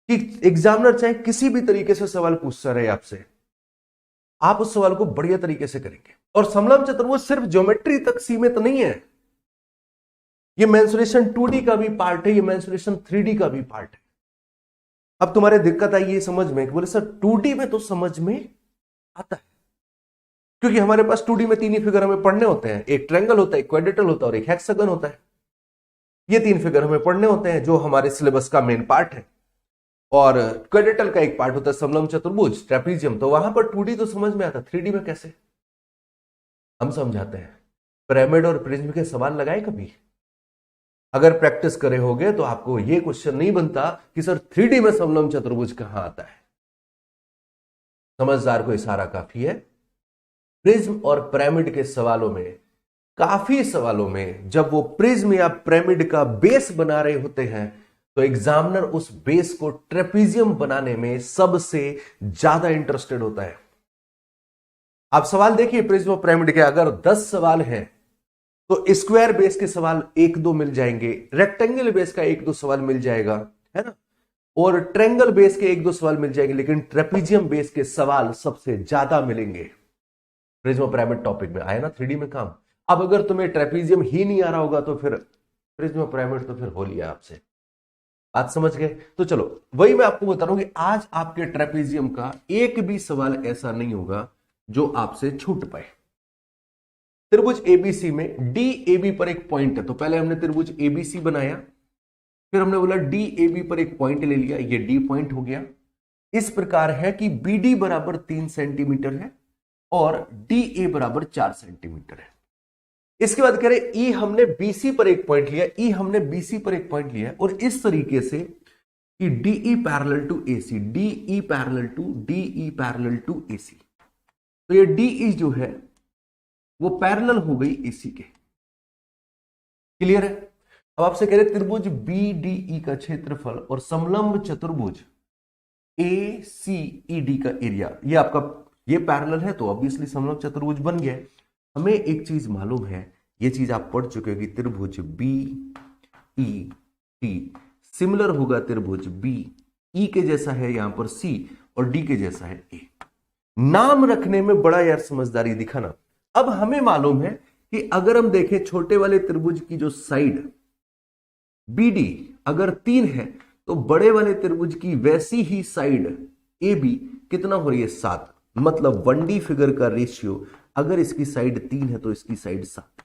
कि एग्जामिनर चाहे किसी भी तरीके से सवाल पूछता रहे आपसे, आप उस सवाल को बढ़िया तरीके से करेंगे। और समलंब चतुर्भुज सिर्फ ज्योमेट्री तक सीमित नहीं है, ये मेंसुरेशन 2D का भी पार्ट है, ये मेंसुरेशन 3D का भी पार्ट है। अब तुम्हारे दिक्कत आई ये समझ में, बोले सर 2D में तो समझ में आता है, क्योंकि हमारे पास 2D में 3 ही फिगर हमें पढ़ने होते हैं, एक ट्रायंगल होता है, एक क्वाड्रेटल होता है और एक हेक्सागन होता है। ये 3 फिगर हमें पढ़ने होते हैं जो हमारे सिलेबस का मेन पार्ट है। और क्वाड्रेटल का एक पार्ट होता है समलंब चतुर्भुज, ट्रेपीजियम, तो वहां पर 2D तो समझ में आता, 3D में कैसे? हम समझाते हैं। पिरामिड और प्रिज्म के सवाल लगाए कभी? अगर प्रैक्टिस करे होगे तो आपको यह क्वेश्चन नहीं बनता कि सर 3D में समलंब चतुर्भुज कहां आता है। समझदार को इशारा काफी है। प्रिज्म और पिरामिड के सवालों में, काफी सवालों में जब वो प्रिज्म या पिरामिड का बेस बना रहे होते हैं तो एग्जामिनर उस बेस को ट्रेपीजियम बनाने में सबसे ज्यादा इंटरेस्टेड होता है। आप सवाल देखिए प्रिज्म और पिरामिड के, अगर 10 सवाल हैं तो स्क्वायर बेस के सवाल 1-2 मिल जाएंगे, रेक्टेंगल बेस का 1-2 सवाल मिल जाएगा, है ना, और ट्रायंगल बेस के 1-2 सवाल मिल जाएंगे, लेकिन ट्रेपीजियम बेस के सवाल सबसे ज्यादा मिलेंगे। प्रिज्म और पिरामिड टॉपिक में आया ना 3D में काम। अब अगर तुम्हें ट्रेपीजियम ही नहीं आ रहा होगा तो फिर प्रिज्म और पिरामिड तो फिर हो लिया आपसे। बात समझ गए? तो चलो वही मैं आपको बता रहा हूं कि आज आपके ट्रेपीजियम का एक भी सवाल ऐसा नहीं होगा जो आपसे छूट पाए। त्रिभुज एबीसी में डी AB पर एक पॉइंट है, तो पहले हमने त्रिभुज एबीसी बनाया, फिर हमने बोला डी AB पर एक पॉइंट ले लिया, ये डी पॉइंट हो गया। इस प्रकार है कि BD बराबर 3 सेंटीमीटर है और DA बराबर 4 सेंटीमीटर है। इसके बाद कह रहे ई हमने BC पर एक पॉइंट लिया, ई हमने BC पर एक पॉइंट लिया, और इस तरीके से कि DE parallel to AC, DE parallel to DE parallel to AC, तो ये DE जो है वो पैरेलल हो गई AC के। क्लियर है? अब आपसे कह रहे त्रिभुज BDE का क्षेत्रफल और समलंब चतुर्भुज ACED का एरिया, ये आपका ये पैरेलल है तो ऑब्वियसली समलंब चतुर्भुज बन गया। हमें एक चीज मालूम है, ये चीज आप पढ़ चुके हो कि त्रिभुज BED सिमिलर होगा त्रिभुज BE के जैसा है यहां पर C और D के जैसा है A। नाम रखने में बड़ा यार समझदारी दिखाना। अब हमें मालूम है कि अगर हम देखें छोटे वाले त्रिभुज की जो साइड BD अगर 3 है तो बड़े वाले त्रिभुज की वैसी ही साइड AB कितना हो रही है? 7। मतलब 1D फिगर का रेशियो अगर इसकी साइड 3 है तो इसकी साइड 7।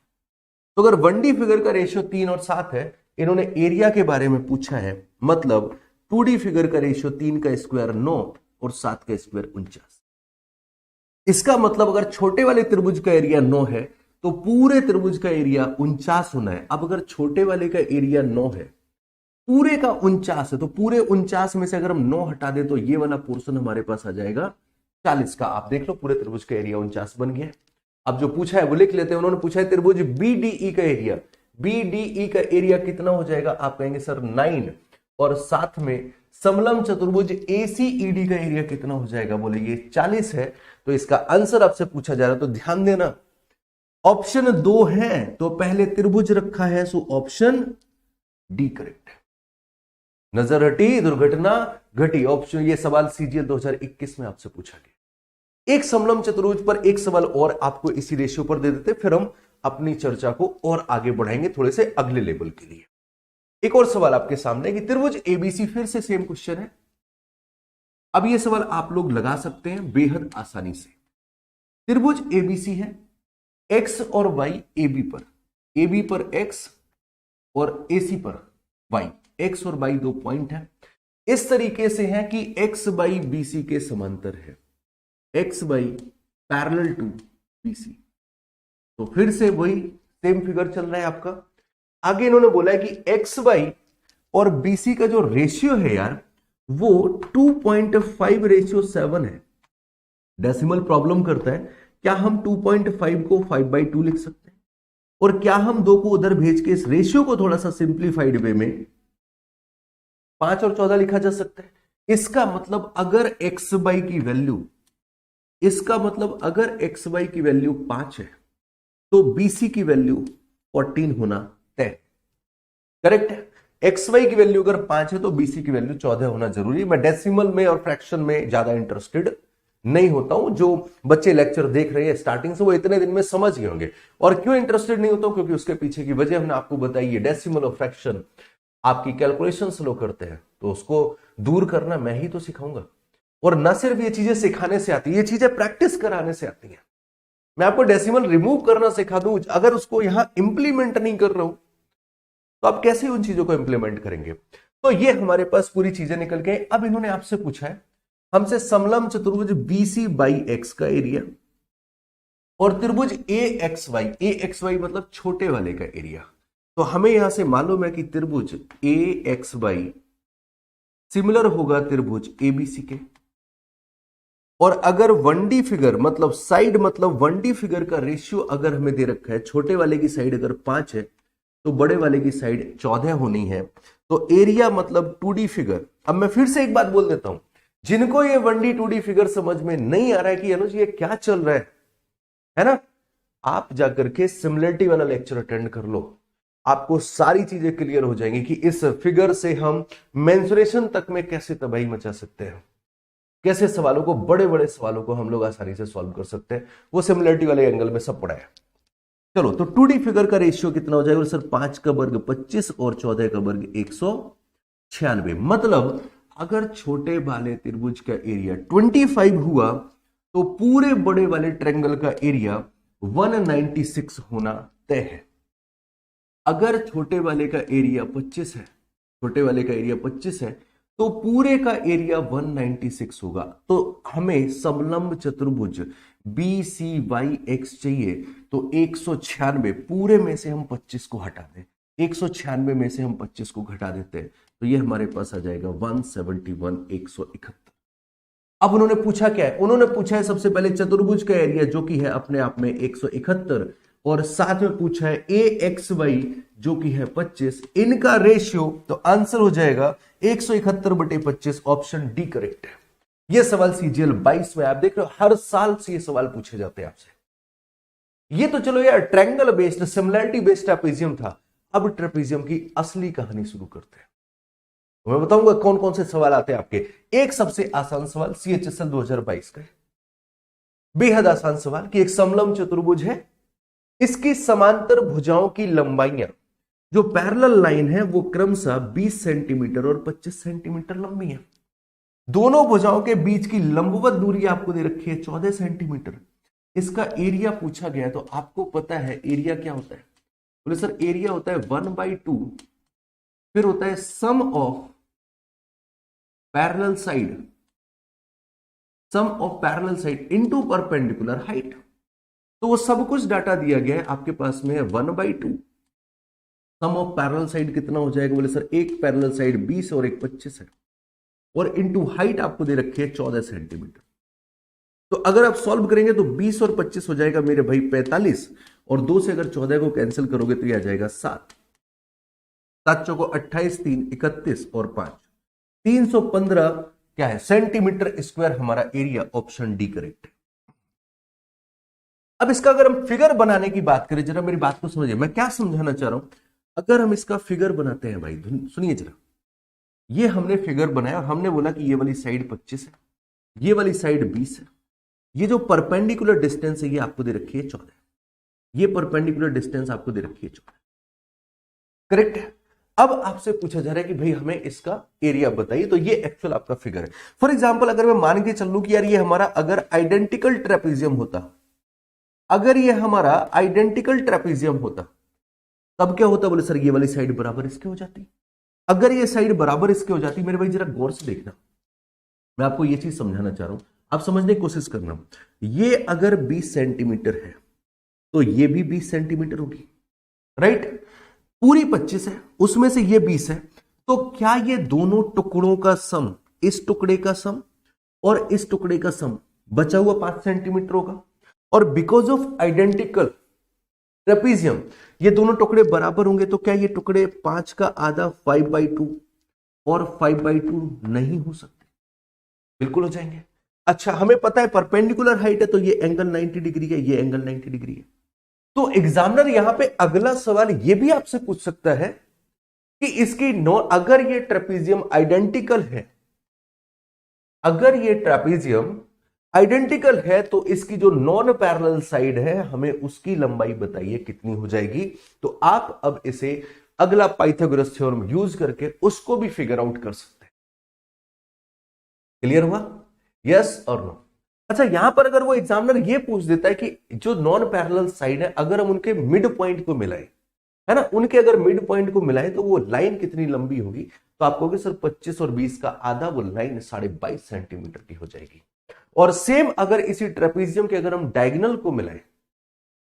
तो अगर 1D फिगर का रेशियो 3 और 7 है, इन्होंने एरिया के बारे में पूछा है, मतलब 2D फिगर का रेशियो 3 का स्क्वायर 9 और 7 का स्क्वायर 49। इसका मतलब अगर छोटे वाले त्रिभुज का एरिया 9 है तो पूरे त्रिभुज का एरिया 49 होना है। अब अगर छोटे वाले का एरिया 9 है, पूरे का 49 है, तो पूरे 49 में से अगर हम 9 हटा दें तो ये वाला पोर्शन हमारे पास आ जाएगा 40 का। आप देख लो पूरे त्रिभुज का एरिया 49 बन गया। अब जो पूछा है वो लिख लेते हैं। उन्होंने पूछा है त्रिभुज BDE का एरिया, BDE का एरिया कितना हो जाएगा? आप कहेंगे सर 9 और साथ में समलंब चतुर्भुज ACED का एरिया कितना हो जाएगा? बोले ये 40 है, तो इसका आंसर आपसे पूछा जा रहा है, तो ध्यान देना ऑप्शन 2 है, तो पहले त्रिभुज रखा है, सो ऑप्शन डी करेक्ट है। नजर हटी दुर्घटना घटी, ऑप्शन, ये सवाल CGL 2021 में आपसे पूछा गया। एक समलंब चतुर्भुज पर एक सवाल और आपको इसी रेशियो पर दे देते, फिर हम अपनी चर्चा को और आगे बढ़ाएंगे थोड़े से अगले लेवल के लिए। एक और सवाल आपके सामने कि त्रिभुज ABC, फिर से सेम क्वेश्चन है। अब यह सवाल आप लोग लगा सकते हैं बेहद आसानी से। त्रिभुज ABC है, X और Y AB पर X और AC पर Y, X और Y 2 पॉइंट है, इस तरीके से है कि XY BC के समांतर है, XY पैरेलल टू BC। तो फिर से वही सेम फिगर चल रहा है आपका। आगे इन्होंने बोला है कि XY और BC का जो रेशियो है यार, वो 2.5:7 है। डेसिमल प्रॉब्लम करता है, क्या हम 2.5 को 5/2 लिख सकते हैं? और क्या हम 2 को उधर भेज के इस रेशियो को थोड़ा सा सिंप्लीफाइड वे में 5 और 14 लिखा जा सकता है? इसका मतलब अगर XY की वैल्यू, इसका मतलब अगर XY की वैल्यू 5 है तो BC की वैल्यू 14 होना तय। करेक्ट है। XY की वैल्यू अगर 5 है तो BC की वैल्यू 14 होना जरूरी। मैं डेसिमल में और फ्रैक्शन में ज्यादा इंटरेस्टेड नहीं होता हूं। जो बच्चे लेक्चर देख रहे हैं स्टार्टिंग से, वो इतने दिन में समझ गए होंगे। और क्यों इंटरेस्टेड नहीं होता हूं? क्योंकि उसके पीछे की वजह हमने आपको बताई है। डेसिमल और फ्रैक्शन आपकी कैलकुलेशन स्लो करते हैं, तो उसको दूर करना मैं ही तो सिखाऊंगा। और न सिर्फ ये चीजें सिखाने से आती है, ये चीजें प्रैक्टिस कराने से आती हैं। मैं आपको डेसिमल रिमूव करना सिखा दूं, अगर उसको यहां इंप्लीमेंट नहीं कर रहा हूं तो आप कैसे उन चीजों को इंप्लीमेंट करेंगे? तो ये हमारे पास पूरी चीजें निकल गई। अब इन्होंने आपसे पूछा है हमसे समलंब चतुर्भुज BC/X का एरिया और त्रिभुज AXY मतलब छोटे वाले का एरिया। तो हमें यहां से मालूम है कि त्रिभुज AXY सिमिलर होगा त्रिभुज ABC के। और अगर 1D फिगर मतलब साइड मतलब 1D फिगर का रेशियो अगर हमें दे रखा है, छोटे वाले की साइड अगर 5 है तो बड़े वाले की साइड 14 होनी है, तो एरिया मतलब 2D फिगर। अब मैं फिर से एक बात बोल देता हूं, जिनको ये 1D 2D फिगर समझ में नहीं आ रहा है कि अनुज ये क्या चल रहा है ना, आप जाकर के सिमिलरिटी वाला लेक्चर अटेंड कर लो, आपको सारी चीजें क्लियर हो जाएंगी कि इस फिगर से हम मेंसुरेशन तक में कैसे तबाही मचा सकते हैं, कैसे सवालों को, बड़े बड़े सवालों को हम लोग आसानी से सॉल्व कर सकते हैं। वो सिमिलरिटी वाले एंगल में सब पड़ा है। चलो, तो 2D फिगर का रेशियो कितना हो जाएगा सर? 5 का वर्ग 25 और 14 का वर्ग 196। मतलब अगर छोटे वाले त्रिभुज का एरिया 25 हुआ तो पूरे बड़े वाले ट्रायंगल का एरिया 196 होना तय है। अगर छोटे वाले का एरिया 25 है, छोटे वाले का एरिया 25 है तो पूरे का एरिया 196 होगा। तो हमें समलंब चतुर्भुज BCYX चाहिए, तो 196 पूरे में से हम 25 को हटा दें, 196 में से हम 25 को घटा देते हैं, तो ये हमारे पास आ जाएगा 171, 171। अब उन्होंने पूछा क्या है? उन्होंने पूछा है सबसे पहले चतुर्भुज का एरिया जो कि है अपने आप में 171, और साथ में पूछा है AXY जो कि है 25, इनका रेशियो। तो आंसर हो जाएगा 171/25, ऑप्शन डी करेक्ट है। यह सवाल CGL 22 में आप देख रहे हो, हर साल से ये सवाल पूछे जाते हैं आपसे। ये तो चलो यार triangle based similarity based trapezium था। अब ट्रेपेजियम की असली कहानी शुरू करते हैं। मैं बताऊंगा कौन कौन से सवाल आते हैं आपके। एक सबसे आसान सवाल CHSL 2022 का है, बेहद आसान सवाल कि एक समलंब चतुर्भुज है, इसकी समांतर भुजाओं की लंबाइयां जो पैरेलल लाइन है वो क्रमशः 20 सेंटीमीटर और 25 सेंटीमीटर लंबी है। दोनों भुजाओं के बीच की लंबवत दूरी आपको दे रखी है 14 सेंटीमीटर। इसका एरिया पूछा गया, तो आपको पता है एरिया क्या होता है? बोले सर एरिया होता है 1/2, फिर होता है sum of parallel side, sum of parallel side into perpendicular height. तो वो सब कुछ डाटा दिया गया है आपके पास में है 1/2। सम ऑफ पैरेलल साइड कितना हो जाएगा? बोले सर एक पैरेलल साइड 20 और एक 25 है, और इनटू हाइट आपको दे रखी है 14 सेंटीमीटर। तो अगर आप सॉल्व करेंगे तो 20 और 25 हो जाएगा मेरे भाई 45, और 2 से अगर 14 को कैंसिल करोगे तो ये आ जाएगा 7, 7 चौको 28, 3 31 और 5, 315 क्या है सेंटीमीटर स्क्वायर हमारा एरिया, ऑप्शन डी करेक्ट है। अब इसका अगर हम फिगर बनाने की बात करें, जरा मेरी बात को समझिए, मैं क्या समझाना चाह रहा हूं। अगर हम इसका फिगर बनाते हैं भाई, सुनिए जरा, ये हमने फिगर बनाया और हमने बोला कि ये वाली साइड 25 है, ये वाली साइड 20 है, ये जो परपेंडिकुलर डिस्टेंस है ये आपको दे रखी है 14, ये परपेंडिकुलर डिस्टेंस आपको दे रखी है 14, करेक्ट है। अब आपसे पूछा जा रहा है कि भाई हमें इसका एरिया बताइए, तो ये एक्चुअल आपका फिगर है। फॉर एग्जाम्पल अगर मैं मान के चलूं कि यार ये हमारा अगर आइडेंटिकल ट्रेपेजियम होता, अगर ये हमारा आइडेंटिकल ट्रेपेजियम होता, तब क्या होता, बोले सर ये वाली साइड बराबर इसके हो जाती। अगर ये साइड बराबर इसके हो जाती, मेरे भाई जरा गौर से देखना, मैं आपको ये चीज समझाना चाह रहा हूं, आप समझने की कोशिश करना। ये अगर 20 सेंटीमीटर है तो ये भी 20 सेंटीमीटर होगी, राइट। पूरी 25 है, उसमें से ये 20 है, तो क्या ये दोनों टुकड़ों का सम, इस टुकड़े का सम और इस टुकड़े का सम बचा हुआ 5 सेंटीमीटर होगा। और बिकॉज ऑफ आइडेंटिकल ट्रेपेजियम ये दोनों टुकड़े बराबर होंगे, तो क्या ये टुकड़े 5 का आधा 5/2 और 5/2 नहीं हो सकते? बिल्कुल हो जाएंगे। अच्छा, हमें पता है परपेंडिकुलर हाइट है तो ये एंगल 90 डिग्री है, ये एंगल 90 डिग्री है। तो एग्जामिनर यहां पे अगला सवाल ये भी आपसे पूछ सकता है कि इसकी अगर ये ट्रेपेजियम आइडेंटिकल है, अगर ये ट्रेपेजियम आइडेंटिकल है तो इसकी जो नॉन पैरेलल साइड है हमें उसकी लंबाई बताइए कितनी हो जाएगी। तो आप अब इसे अगला पाइथागोरस थ्योरम यूज करके उसको भी फिगर आउट कर सकते हैं। क्लियर हुआ? यस और नो? अच्छा, यहां पर अगर वो एग्जामिनर ये पूछ देता है कि जो नॉन पैरेलल साइड है अगर हम उनके मिड पॉइंट को मिलाएं, है ना, उनके अगर मिड पॉइंट को मिलाएं तो वो लाइन कितनी लंबी होगी, तो आप कहोगे सर 25 और 20 का आधा, वो लाइन 22.5 सेंटीमीटर की हो जाएगी। और सेम अगर इसी ट्रेपेजियम के अगर हम डायगोनल को मिलाएं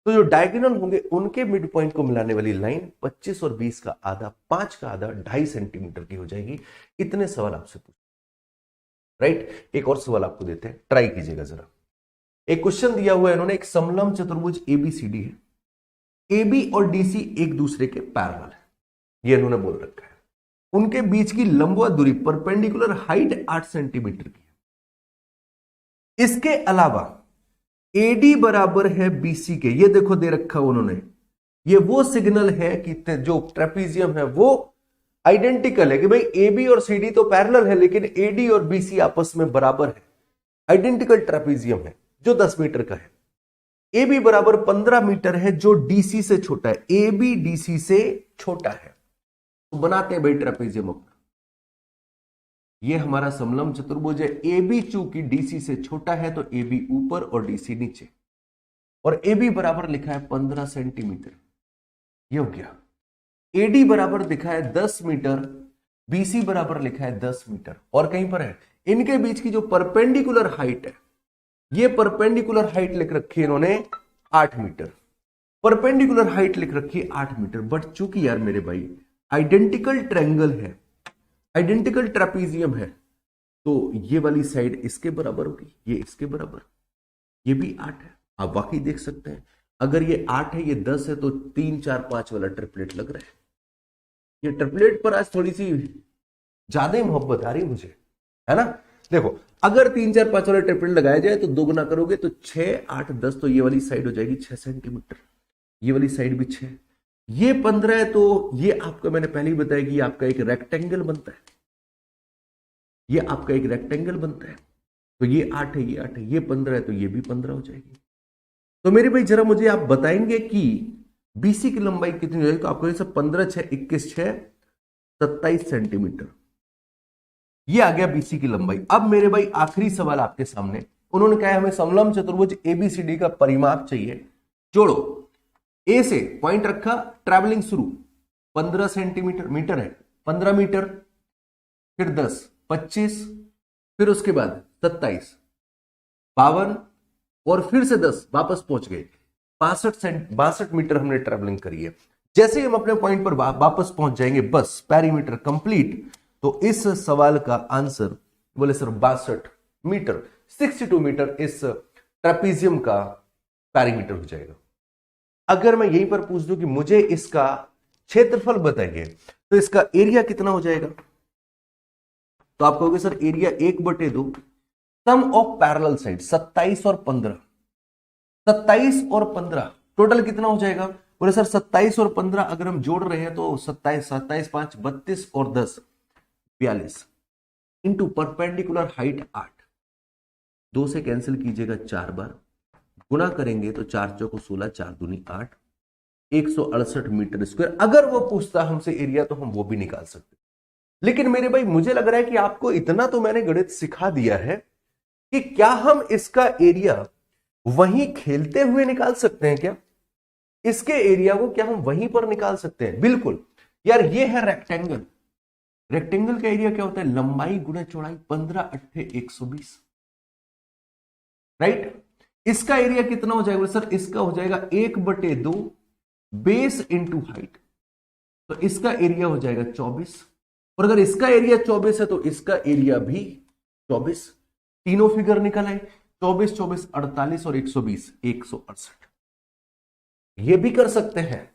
तो जो डायगोनल होंगे उनके मिड पॉइंट को मिलाने वाली लाइन 25 और 20 का आधा, 5 का आधा 2.5 सेंटीमीटर की हो जाएगी। इतने सवाल आपसे पूछ, राइट। एक और सवाल आपको देते हैं, ट्राई कीजिएगा जरा। एक क्वेश्चन दिया हुआ है इन्होंने, एक समलंब चतुर्भुज एबीसीडी है, एबी और डीसी एक दूसरे के पैरेलल है, ये इन्होंने बोल रखा है। उनके बीच की लंबवत दूरी परपेंडिकुलर हाइट 8 सेंटीमीटर की है। इसके अलावा एडी बराबर है बीसी के, ये देखो दे रखा उन्होंने, ये वो सिग्नल है कि जो ट्रेपेजियम है वो आइडेंटिकल है कि भाई एबी और सीडी तो पैरेलल है लेकिन एडी और बीसी आपस में बराबर है, आइडेंटिकल ट्रेपेजियम है जो 10 मीटर का है। एबी बराबर 15 मीटर है जो डीसी से छोटा है, एबी डीसी से छोटा है। तो बनाते हैं भाई ट्रेपेजियम अपना, ये हमारा समलंब चतुर्भुज है। एबी चूंकि डीसी से छोटा है तो एबी ऊपर और डीसी नीचे, और एबी बराबर लिखा है 15 सेंटीमीटर, ये हो गया। एडी बराबर लिखा है 10 मीटर, बीसी बराबर लिखा है 10 मीटर, और कहीं पर है इनके बीच की जो परपेंडिकुलर हाइट है, ये परपेंडिकुलर हाइट लिख रखी है इन्होंने 8 मीटर, परपेंडिकुलर हाइट लिख रखी है 8 मीटर। बट चूंकि यार मेरे भाई आइडेंटिकल ट्रायंगल है, आइडेंटिकल ट्रेपेजियम है, तो ये वाली साइड इसके बराबर होगी, ये इसके बराबर, ये भी 8 है। आप वाकई देख सकते हैं अगर ये 8 है, ये 10 है, तो 3 4 5 वाला ट्रिपलेट लग रहा है। ये ट्रिपलेट पर आज थोड़ी सी ज्यादा ही मोहब्बत आ रही है मुझे, है ना। देखो अगर 3 4 5 वाला ट्रिपलेट लगाया जाए तो दो गुना करोगे तो 6 8 10, तो ये वाली साइड हो जाएगी 6 सेंटीमीटर, ये वाली साइड भी 6, ये 15 है, तो ये आपका मैंने पहले ही बताया कि ये आपका एक रेक्टेंगल बनता है, ये आपका एक रेक्टेंगल बनता है। तो ये 8 है, ये 8 है, ये 15 है, तो ये भी 15 हो जाएगी। तो मेरे भाई जरा मुझे आप बताएंगे कि बीसी की लंबाई कितनी हो जाएगी, तो आपको सब 15 6 21 6 27 सेंटीमीटर, ये आ गया बीसी की लंबाई। अब मेरे भाई आखिरी सवाल आपके सामने, उन्होंने कहा हमें समलंब चतुर्भुज एबीसीडी का परिमाप चाहिए, जोड़ो। ए से पॉइंट रखा, ट्रैवलिंग शुरू, 15 सेंटीमीटर मीटर है, 15 मीटर, फिर 10 25, फिर उसके बाद 27 52, और फिर से 10 वापस पहुंच गए, 62 मीटर हमने ट्रैवलिंग करी है। जैसे ही हम अपने पॉइंट पर वापस पहुंच जाएंगे, बस पेरीमीटर कंप्लीट। तो इस सवाल का आंसर बोले सर 62 मीटर, 62 मीटर इस ट्रेपेजियम का पेरीमीटर हो जाएगा। अगर मैं यहीं पर पूछ दूं कि मुझे इसका क्षेत्रफल बताइए, तो इसका एरिया कितना हो जाएगा, तो आप कहोगे sir area 1/2 sum of parallel side 27 और 15, 27 और 15 टोटल कितना हो जाएगा? बोले सर 27 और 15 अगर हम जोड़ रहे हैं तो 27, 27 5 32 और 10 42 इंटू परपेंडिकुलर हाइट 8, 2 से कैंसिल कीजिएगा 4 बार, गुणा करेंगे तो 4 चौको 16, 4 दूनी 8, 168 मीटर स्क्वायर। अगर वो पूछता हमसे एरिया तो हम वो भी निकाल सकते। लेकिन मेरे भाई मुझे लग रहा है कि आपको इतना तो मैंने गणित सिखा दिया है कि क्या हम इसका एरिया वहीं खेलते हुए निकाल सकते हैं? क्या इसके एरिया को क्या हम वहीं पर निकाल सकते हैं? बिल्कुल यार, ये है रेक्टेंगल। रेक्टेंगल का एरिया क्या होता है? लंबाई गुणा चौड़ाई, 15 8 120, राइट। इसका एरिया कितना हो जाएगा सर? इसका हो जाएगा 1/2 बेस इंटू हाइट, तो इसका एरिया हो जाएगा 24। और अगर इसका एरिया 24 है तो इसका एरिया भी 24। तीनों फिगर निकल आए, 24 24 48 और 120 168। ये भी कर सकते हैं।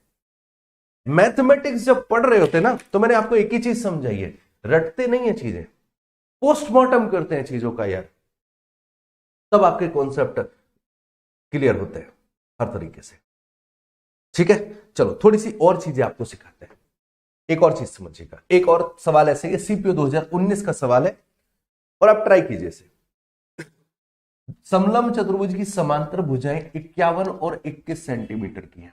मैथमेटिक्स जब पढ़ रहे होते ना तो मैंने आपको एक ही चीज समझाई है, रटते नहीं है चीजें, पोस्टमार्टम करते हैं चीजों का यार, तब आपके कॉन्सेप्ट क्लियर होते हैं हर तरीके से। ठीक है, चलो थोड़ी सी और चीजें आपको सिखाते हैं। एक और चीज समझिएगा, एक और सवाल ऐसे, ये सीपीओ 2019 का सवाल है और आप ट्राई कीजिए इसे। समलंब चतुर्भुज की समांतर भुजाएं 51 और 21 सेंटीमीटर की है।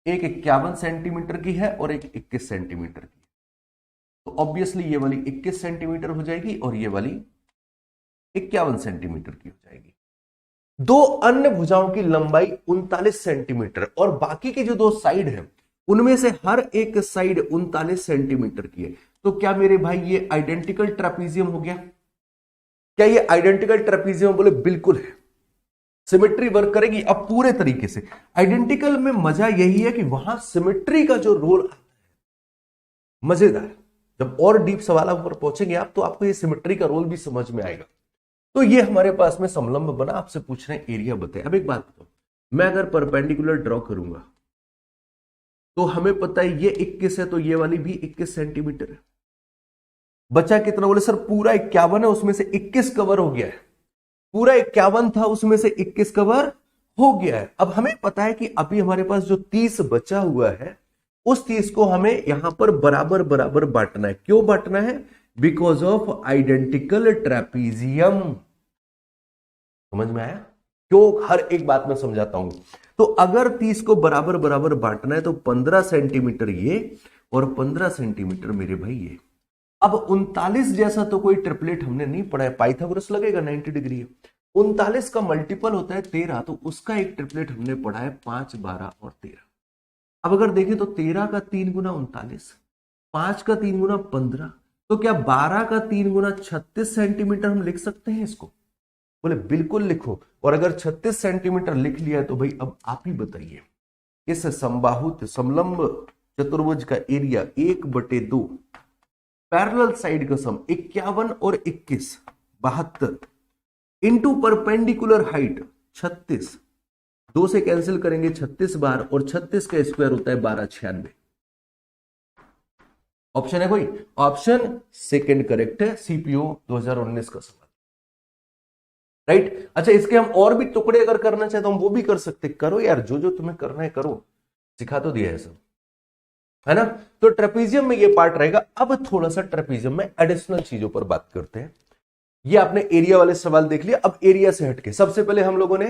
एक 51 सेंटीमीटर की है और एक 21 सेंटीमीटर की है। तो ऑब्वियसली ये वाली 21 सेंटीमीटर हो जाएगी और ये वाली 51 सेंटीमीटर की हो जाएगी। दो अन्य भुजाओं की लंबाई 39 सेंटीमीटर और बाकी की जो दो साइड है उनमें से हर एक साइड 39 सेंटीमीटर की है। तो क्या मेरे भाई ये आइडेंटिकल ट्रेपीजियम हो गया? क्या ये आइडेंटिकल ट्रेपीजियम? बोले बिल्कुल है, सिमेट्री वर्क करेगी। अब पूरे तरीके से आइडेंटिकल में मजा यही है कि वहां सिमेट्री का जो रोल आता है मजेदार। जब और डीप सवालों पर पहुंचेंगे आप तो आपको ये सिमेट्री का रोल भी समझ में आएगा। तो ये हमारे पास में समलंब बना, आपसे पूछ रहे हैं एरिया बताए। अब एक बात बताओ, मैं अगर परपेंडिकुलर ड्रॉ करूंगा तो हमें पता है ये 21 है तो ये वाली भी 21 सेंटीमीटर है। बचा कितना? बोले सर पूरा 51 है, उसमें से 21 कवर हो गया है। पूरा 51 था, उसमें से 21 कवर हो गया है। अब हमें पता है कि अभी हमारे पास जो 30 बचा हुआ है उस 30 को हमें यहां पर बराबर बराबर बांटना है। क्यों बांटना है? Because of identical trapezium. समझ में आया? क्यों? हर एक बात में समझाता हूं। तो अगर 30 को बराबर बराबर बांटना है तो 15 सेंटीमीटर ये और 15 सेंटीमीटर मेरे भाई ये। अब 39 जैसा तो कोई ट्रिपलेट हमने नहीं पढ़ा है, पाइथागोरस लगेगा 90 डिग्री है। 39 का मल्टीपल होता है 13, तो उसका एक ट्रिपलेट हमने पढ़ा है 5 12 और 13। अब अगर देखें तो 13 का 3 गुना 39, 5 का 3 गुना 15, तो क्या 12 का 3 गुना 36 सेंटीमीटर हम लिख सकते हैं इसको? बोले बिल्कुल लिखो। और अगर 36 सेंटीमीटर लिख लिया तो भाई अब आप ही बताइए इस समबाहुत समलंब चतुर्भुज का एरिया 1/2 पैरेलल साइड का सम 51 और 21 72 इंटू परपेंडिकुलर हाइट 36, 2 से कैंसिल करेंगे 36 बार और 36 का स्क्वायर होता है 1296। ऑप्शन है कोई? ऑप्शन सेकंड करेक्ट है, सीपीओ 2019 का सवाल, राइट। अच्छा, इसके हम और भी टुकड़े अगर करना चाहे तो हम वो भी कर सकते। करो यार, जो जो तुम्हें करना है करो, सिखा तो दिया है सब, है ना। तो ट्रेपीजियम में ये पार्ट रहेगा। अब थोड़ा सा ट्रेपीजियम में एडिशनल चीजों पर बात करते हैं। ये आपने एरिया वाले सवाल देख लिया। अब एरिया से हटके सबसे पहले हम लोगों ने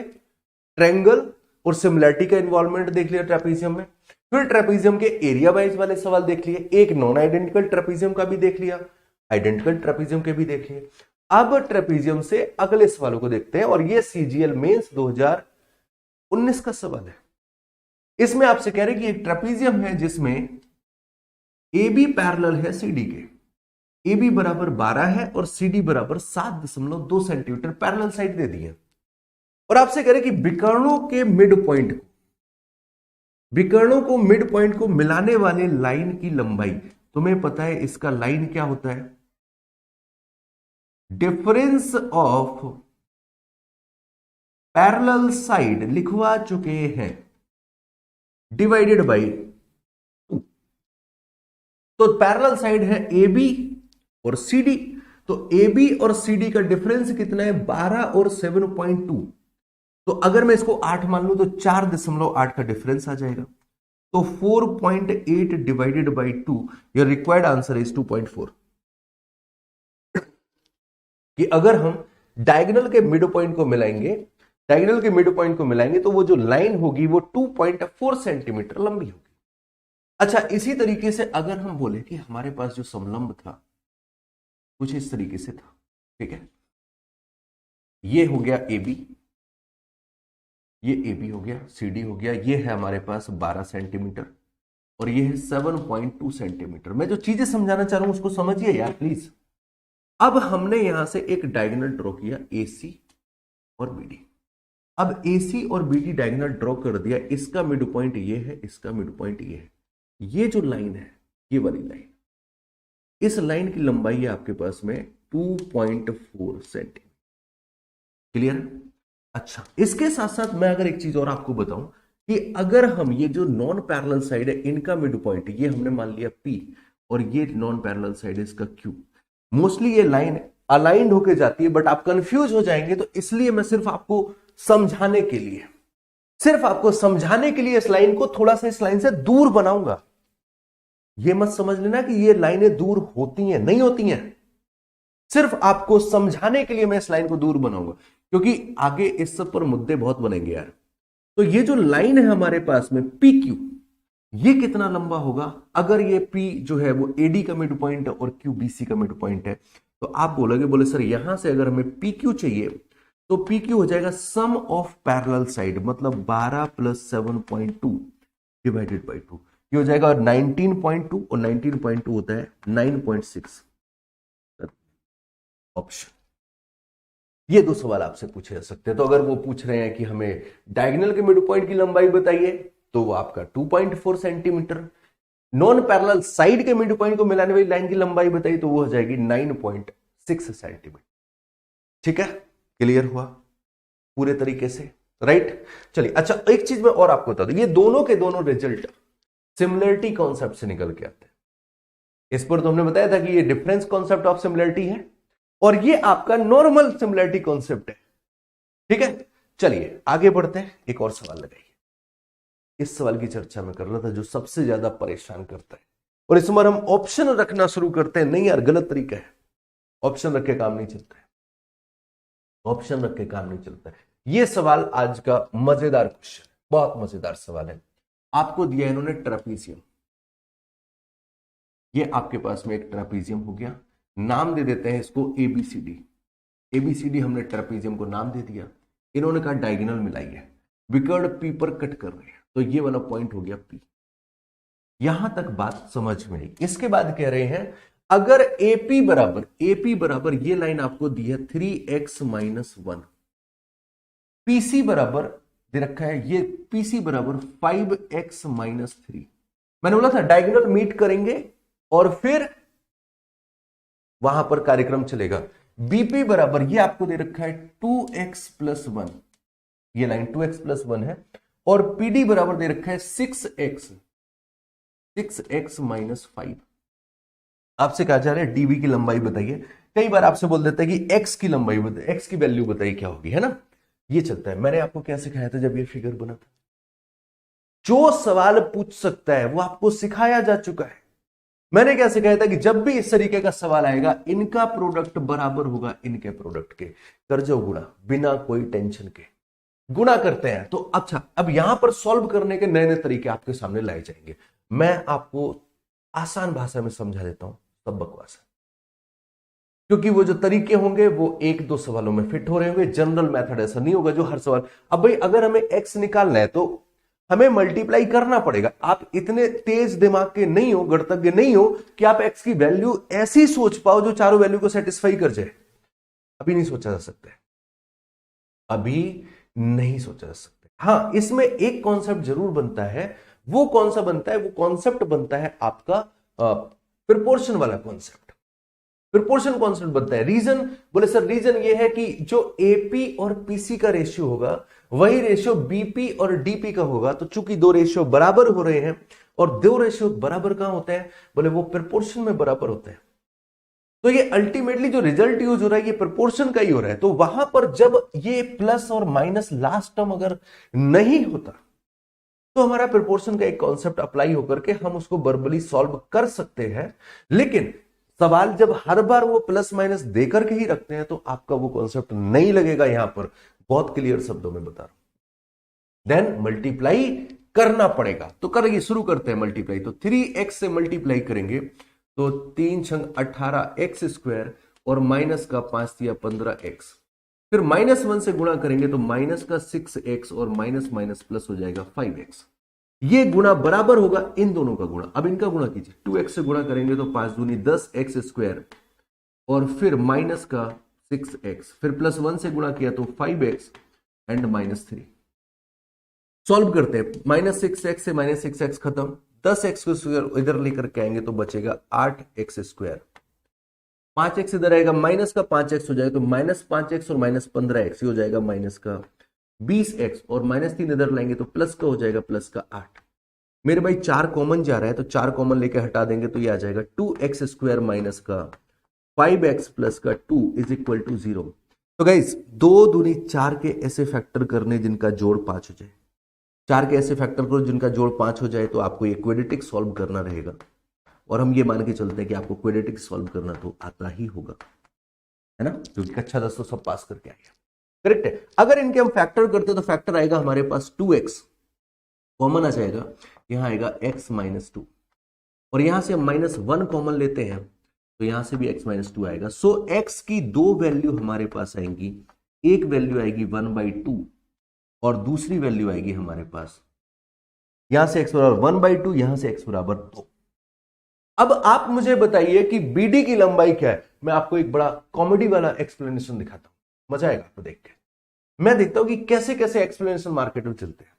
ट्रायंगल और सिमिलैरिटी का इन्वॉल्वमेंट देख लिया ट्रेपीजियम में। फिर ट्रेपीजियम के एरिया वाइज वाले सवाल देख लिए, एक नॉन आइडेंटिकल ट्रेपीजियम का भी देख लिया, आइडेंटिकल ट्रेपीजियम के भी देख लिए। अब ट्रेपीजियम से अगले सवालों को देखते हैं और ये सीजीएल मेंस 2019 का सवाल है। इसमें आपसे कह रहे कि एक ट्रेपीजियम है जिसमें ए बी पैरेलल है सी डी के, ए बी बराबर 12 है और सी डी बराबर 7.2 सेंटीमीटर पैरेलल साइड दे दी है। और आपसे कह रहे कि विकर्णों के मिड पॉइंट को, विकर्णों को मिड पॉइंट को मिलाने वाले लाइन की लंबाई, तुम्हें पता है इसका लाइन क्या होता है? डिफरेंस ऑफ पैरेलल साइड लिखवा चुके हैं, डिवाइडेड बाई 2। तो पैरेलल साइड है ए बी और सी डी, तो AB और CD का डिफरेंस कितना है? 12 और 7.2। तो अगर मैं इसको 8 मान लूं तो 4.8 का डिफरेंस आ जाएगा। तो 4.8 divided by 2, your required answer is 2.4। कि अगर हम डायगोनल के मिड पॉइंट को मिलाएंगे, डायगोनल के मिड पॉइंट को मिलाएंगे तो वो जो लाइन होगी वो 2.4 सेंटीमीटर लंबी होगी। अच्छा, इसी तरीके से अगर हम बोले कि हमारे पास जो समलंब था कुछ इस तरीके से था, ठीक है, ये हो गया AB, ये AB हो गया, CD हो गया, ये है हमारे पास 12 सेंटीमीटर और ये है 7.2 सेंटीमीटर। मैं जो चीजें समझाना चाह रहा हूं उसको समझिए यार प्लीज। अब हमने यहां से एक डायगोनल ड्रॉ किया AC और BD। अब AC और BD डायगोनल ड्रॉ कर दिया, इसका मिड पॉइंट ये है, इसका मिड पॉइंट ये है। ये जो लाइन है, ये वाली लाइन, इस लाइन की लंबाई है आपके पास में 2.4 सेंटीमीटर। क्लियर? अच्छा, इसके साथ साथ मैं अगर एक चीज और आपको बताऊं कि अगर हम ये जो नॉन पैरेलल साइड है इनका मिड पॉइंट, ये हमने मान लिया P और ये नॉन पैरेलल साइड है इसका Q। मोस्टली ये लाइन अलाइंड होके जाती है बट आप कंफ्यूज हो जाएंगे, तो इसलिए मैं सिर्फ आपको समझाने के लिए, इस लाइन को थोड़ा सा इस लाइन से दूर बनाऊंगा। ये मत समझ लेना कि ये लाइनें दूर होती हैं, नहीं होती हैं। सिर्फ आपको समझाने के लिए मैं इस लाइन को दूर बनाऊंगा, क्योंकि आगे इस सब पर मुद्दे बहुत बनेंगे यार। तो ये जो लाइन है हमारे पास में PQ, ये कितना लंबा होगा? अगर ये P जो है वो AD का मिड पॉइंट है और Q BC का मिड पॉइंट है, तो आप बोले सर यहां से अगर हमें PQ चाहिए तो PQ हो जाएगा सम ऑफ पैरेलल साइड, मतलब 12 प्लस 7.2 डिवाइडेड बाई 2, ये हो जाएगा 19.2 और 19.2 होता है 9.6 ऑप्शन। ये दो सवाल आपसे पूछे जा सकते हैं। तो अगर वो पूछ रहे हैं कि हमें डायगोनल के मिड पॉइंट की लंबाई बताइए, तो वो आपका 2.4 सेंटीमीटर। नॉन पैरेलल साइड के मिड पॉइंट को मिलाने वाली लाइन की लंबाई बताइए, तो वो हो जाएगी 9.6 सेंटीमीटर। ठीक है, क्लियर हुआ पूरे तरीके से? राइट, चलिए। अच्छा, एक चीज मैं और आपको बता दूं, ये दोनों के दोनों रिजल्ट सिमिलरिटी कॉन्सेप्ट से निकल के आते हैं। इस पर तो हमने बताया था कि ये डिफरेंस कॉन्सेप्ट ऑफ सिमिलरिटी है और ये आपका नॉर्मल सिमिलरिटी कॉन्सेप्ट है। ठीक है, चलिए आगे बढ़ते हैं। एक और सवाल लगाइए। इस सवाल की चर्चा में कर रहा था जो सबसे ज्यादा परेशान करता है, और इस बार हम ऑप्शन रखना शुरू करते हैं। नहीं यार, गलत तरीका है, ऑप्शन रख के काम नहीं चलता है, ऑप्शन रख के काम नहीं चलता है। यह सवाल आज का मजेदार क्वेश्चन, बहुत मजेदार सवाल है। आपको दिया इन्होंने ट्रेपीजियम, ये आपके पास में एक ट्रेपीजियम हो गया, नाम दे देते हैं इसको ABCD। ABCD हमने ट्रेपीजियम को नाम दे दिया। इन्होंने कहा डायगोनल मिलाइए, विकर्ड P पर कट कर रहे हैं, तो ये वाला पॉइंट हो गया P। यहां तक बात समझ में आई। इसके बाद कह रहे हैं अगर AP बराबर ये लाइन आपको दी है 3x माइनस 1, PC बराबर दे रखा है, ये PC बराबर 5x माइनस 3। मैंने बोला था डायगोनल मीट करेंगे और फिर वहां पर कार्यक्रम चलेगा। BP बराबर ये आपको दे रखा है 2x प्लस 1, ये लाइन 2x प्लस 1 है, और PD बराबर दे रखा है 6x माइनस 5। आपसे कहा जा रहा है DB की लंबाई बताइए। कई बार आपसे बोल देता है कि x की लंबाई बताइए, x की वैल्यू बताइए क्या होगी, है ना? ये चलता है। मैंने आपको क्या सिखाया था जब ये फिगर बना था? जो सवाल पूछ सकता है वो आपको सिखाया जा चुका है। मैंने क्या सिखाया था कि जब भी इस तरीके का सवाल आएगा, इनका प्रोडक्ट बराबर होगा इनके प्रोडक्ट के, कर जाओ गुणा, बिना कोई टेंशन के गुणा करते हैं। तो अच्छा, अब यहां पर सॉल्व करने के नए नए तरीके आपके सामने लाए जाएंगे। मैं आपको आसान भाषा में समझा देता हूं, सब बकवास है, क्योंकि वो जो तरीके होंगे वो एक दो सवालों में फिट हो रहे होंगे। जनरल मेथड ऐसा नहीं होगा जो हर सवाल। अब भाई अगर हमें x निकालना है तो हमें मल्टीप्लाई करना पड़ेगा। आप इतने तेज दिमाग के नहीं हो, गणतज्ञ नहीं हो कि आप x की वैल्यू ऐसी सोच पाओ जो चारों वैल्यू को सेटिस्फाई कर जाए। अभी नहीं सोचा जा सकता है, अभी नहीं सोचा जा सकता। हाँ, इसमें एक कॉन्सेप्ट जरूर बनता है। वो कौन सा बनता है? वो कॉन्सेप्ट बनता है आपका प्रोपोर्शन वाला कॉन्सेप्ट। प्रोपोर्शन कॉन्सेप्ट बनता है। रीजन बोले सर, रीजन ये है कि जो AP और PC का रेशियो होगा वही रेशियो BP और DP का होगा। तो चूंकि दो रेशियो बराबर हो रहे हैं, और दो रेशियो बराबर कहां होते हैं? बोले वो प्रोपोर्शन में बराबर होते हैं। तो ये अल्टीमेटली जो रिजल्ट यूज हो रहा है ये प्रोपोर्शन का ही हो रहा है। तो वहां पर जब ये प्लस और माइनस लास्ट टर्म अगर नहीं होता तो हमारा प्रोपोर्शन का एक कॉन्सेप्ट अप्लाई होकर के हम उसको वर्बली सॉल्व कर सकते हैं। लेकिन सवाल जब हर बार वो प्लस माइनस देकर के ही रखते हैं तो आपका वो कॉन्सेप्ट नहीं लगेगा। यहां पर बहुत क्लियर शब्दों में बता रहा हूं। देन मल्टीप्लाई करना पड़ेगा। तो करिए, शुरू करते हैं मल्टीप्लाई। तो 3x से मल्टीप्लाई करेंगे तो 3 छंग 18x स्क्वायर और माइनस का 5 दिया 15x। फिर -1 से गुणा करेंगे तो माइनस का 6x और माइनस माइनस प्लस हो जाएगा 5x। ये गुणा बराबर होगा इन दोनों का गुणा। अब इनका गुणा कीजिए, 2x से गुणा करेंगे तो 5 दूनी 10x स्क्वायर और फिर माइनस का 6x, फिर +1 से गुणा किया तो 5x एंड -3। सॉल्व करते हैं। -6x से -6x खत्म, 10x को स्क्वायर इधर लेकर के आएंगे तो बचेगा 8x स्क्वायर। 5x इधर आएगा, माइनस का 5x हो जाएगा तो -5x और -15x हो जाएगा माइनस का 20x और -3 इधर लाएंगे तो प्लस का हो जाएगा प्लस का 8। मेरे भाई 4 कॉमन जा रहा है तो 4 कॉमन लेके हटा देंगे तो ये आ जाएगा 2x स्क्वायर माइनस का 5x प्लस का 2 इज इक्वल टू 0। तो गाइस 2 दूनी 4 के ऐसे फैक्टर करने जिनका जोड़ 5 हो जाए। 4 के ऐसे फैक्टर करो जिनका जोड़ 5 हो जाए तो आपको ये क्वाड्रेटिक सॉल्व करना रहेगा। और हम ये मान के चलते हैं कि आपको क्वाड्रेटिक सॉल्व करना तो आता ही होगा, है ना, क्योंकि कक्षा 10 तो सब पास करके आएगा। करेक्ट है। अगर इनके हम फैक्टर करते तो फैक्टर आएगा हमारे पास 2x कॉमन आ जाएगा, यहां आएगा x -2 और यहां से हम -1 कॉमन लेते हैं तो यहां से भी x -2 आएगा। सो x की 2 वैल्यू हमारे पास आएंगी। एक वैल्यू आएगी 1/2 और दूसरी वैल्यू आएगी हमारे पास यहां से x बराबर 1/2, यहां से x बराबर 2। अब आप मुझे बताइए कि BD की लंबाई क्या है। मैं आपको एक बड़ा कॉमेडी वाला एक्सप्लेनेशन दिखाता हूं, मजा आएगा आपको देख के। मैं देखता हूं कि कैसे कैसे एक्सप्लेनेशन मार्केट में चलते हैं।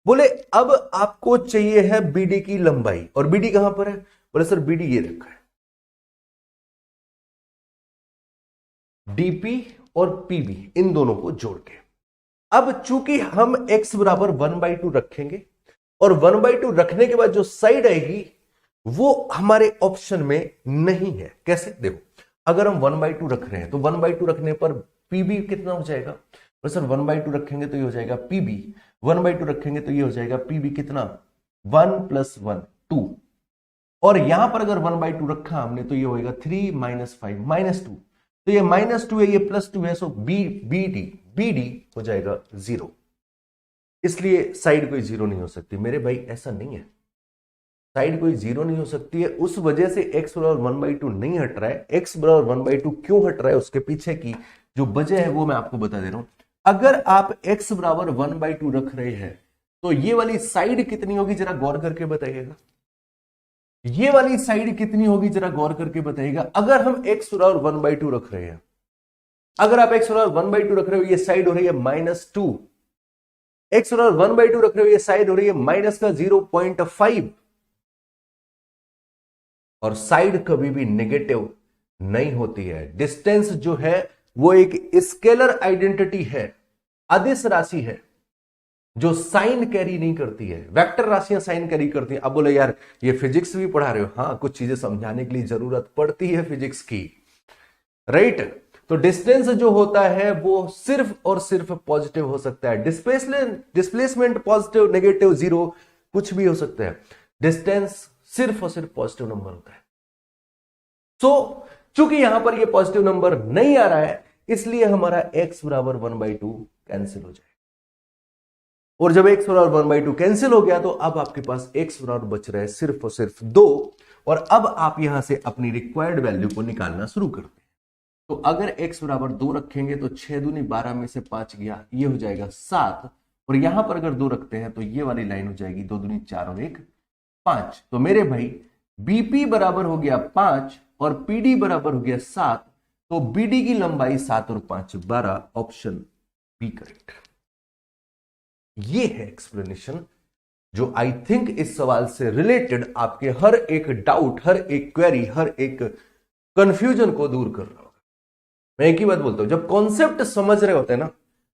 बोले अब आपको चाहिए है BD की लंबाई, और BD कहां पर है? बोले सर BD ये रखा है, DP और PB इन दोनों को जोड़ के। अब चूंकि हम x बराबर 1/2 रखेंगे और 1/2 रखने के बाद जो साइड आएगी वो हमारे ऑप्शन में नहीं है। कैसे? देखो, अगर हम 1/2 रख रहे हैं तो 1/2 रखने पर PB कितना हो जाएगा? तो सर 1/2 रखेंगे तो ये हो जाएगा PB, 1/2 रखेंगे तो ये हो जाएगा PB कितना? 1 + 1 2। और यहां पर अगर 1/2 रखा हमने तो ये होगा 3 - 5 -2। तो ये -2 है, ये +2 है, सो BD हो जाएगा 0। इसलिए साइड कोई 0 नहीं हो सकती। मेरे भाई ऐसा नहीं है, साइड कोई 0 नहीं हो सकती है। उस वजह से x बराबर 1/2 नहीं हट रहा है। x बराबर 1/2 क्यों हट रहा है उसके पीछे की जो वजह है वो मैं आपको बता दे रहा हूं। अगर आप x बराबर 1/2 रख रहे हैं तो ये वाली साइड कितनी होगी जरा गौर करके बताइएगा। ये वाली साइड कितनी होगी जरा गौर करके बताइएगा। अगर हम x बराबर 1/2 रख रहे हैं, अगर आप x बराबर 1/2 रख रहे हो, ये साइड हो रही है -2। x बराबर 1/2 रख रहे हो, ये साइड हो रही है माइनस का 0.5। और साइड कभी भी नेगेटिव नहीं होती है। डिस्टेंस जो है वो एक स्केलर आइडेंटिटी है, अदिश राशि है जो साइन कैरी नहीं करती है। वेक्टर राशियां साइन कैरी करती हैं। अब बोले यार ये फिजिक्स भी पढ़ा रहे हो? हाँ, कुछ चीजें समझाने के लिए जरूरत पड़ती है फिजिक्स की, राइट। तो डिस्टेंस जो होता है वो सिर्फ और सिर्फ पॉजिटिव हो सकता है। डिस्प्लेसमेंट पॉजिटिव, नेगेटिव, 0 कुछ भी हो सकता है। डिस्टेंस सिर्फ और सिर्फ पॉजिटिव नंबर होता है। सो चूंकि यहां पर ये पॉजिटिव नंबर नहीं आ रहा है इसलिए हमारा x बराबर 1/2 कैंसिल हो जाएगा। और जब x बराबर 1/2 कैंसिल हो गया तो अब आपके पास x बराबर बच रहा है सिर्फ और सिर्फ 2। और अब आप यहां से अपनी रिक्वायर्ड वैल्यू को निकालना शुरू करते हैं। तो अगर x बराबर 2 रखेंगे तो 6 दूनी 12 में से 5 गया, ये हो जाएगा 7। और यहां पर अगर 2 रखते हैं तो ये वाली लाइन हो जाएगी 2 दूनी 4 और 1 5। तो मेरे भाई BP बराबर हो गया 5 और PD बराबर हो गया 7। तो BD की लंबाई 7 और 5 12, ऑप्शन बी करेक्ट। ये है एक्सप्लेनेशन जो आई थिंक इस सवाल से रिलेटेड आपके हर एक डाउट, हर एक क्वेरी, हर एक कंफ्यूजन को दूर कर रहा होगा। मैं एक ही बात बोलता हूं, जब कॉन्सेप्ट समझ रहे होते हैं ना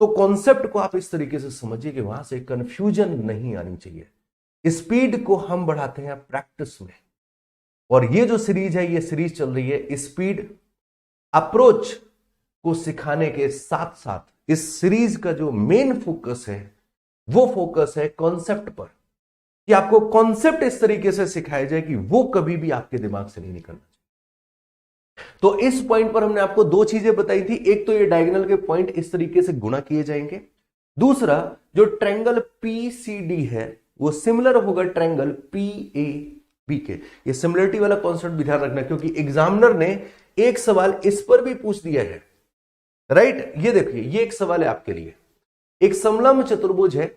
तो कॉन्सेप्ट को आप इस तरीके से समझिए कि वहां से कंफ्यूजन नहीं आनी चाहिए। स्पीड को हम बढ़ाते हैं प्रैक्टिस में, और ये जो सीरीज है ये सीरीज चल रही है स्पीड अप्रोच को सिखाने के साथ साथ इस सीरीज का जो मेन फोकस है वो फोकस है कॉन्सेप्ट पर, कि आपको कॉन्सेप्ट इस तरीके से सिखाया जाए कि वो कभी भी आपके दिमाग से नहीं निकलना चाहिए। तो इस पॉइंट पर हमने आपको दो चीजें बताई थी, एक तो ये डायगोनल के पॉइंट इस तरीके से गुणा किए जाएंगे, दूसरा जो ट्रायंगल पीसीडी है वो सिमिलर होगा ट्रायंगल पीएबी के। ये सिमिलरिटी वाला कॉन्सेप्ट भी ध्यान रखना, क्योंकि एग्जामिनर ने एक सवाल इस पर भी पूछ दिया है, राइट। ये देखिए, ये एक सवाल है आपके लिए, एक समलंब चतुर्भुज है,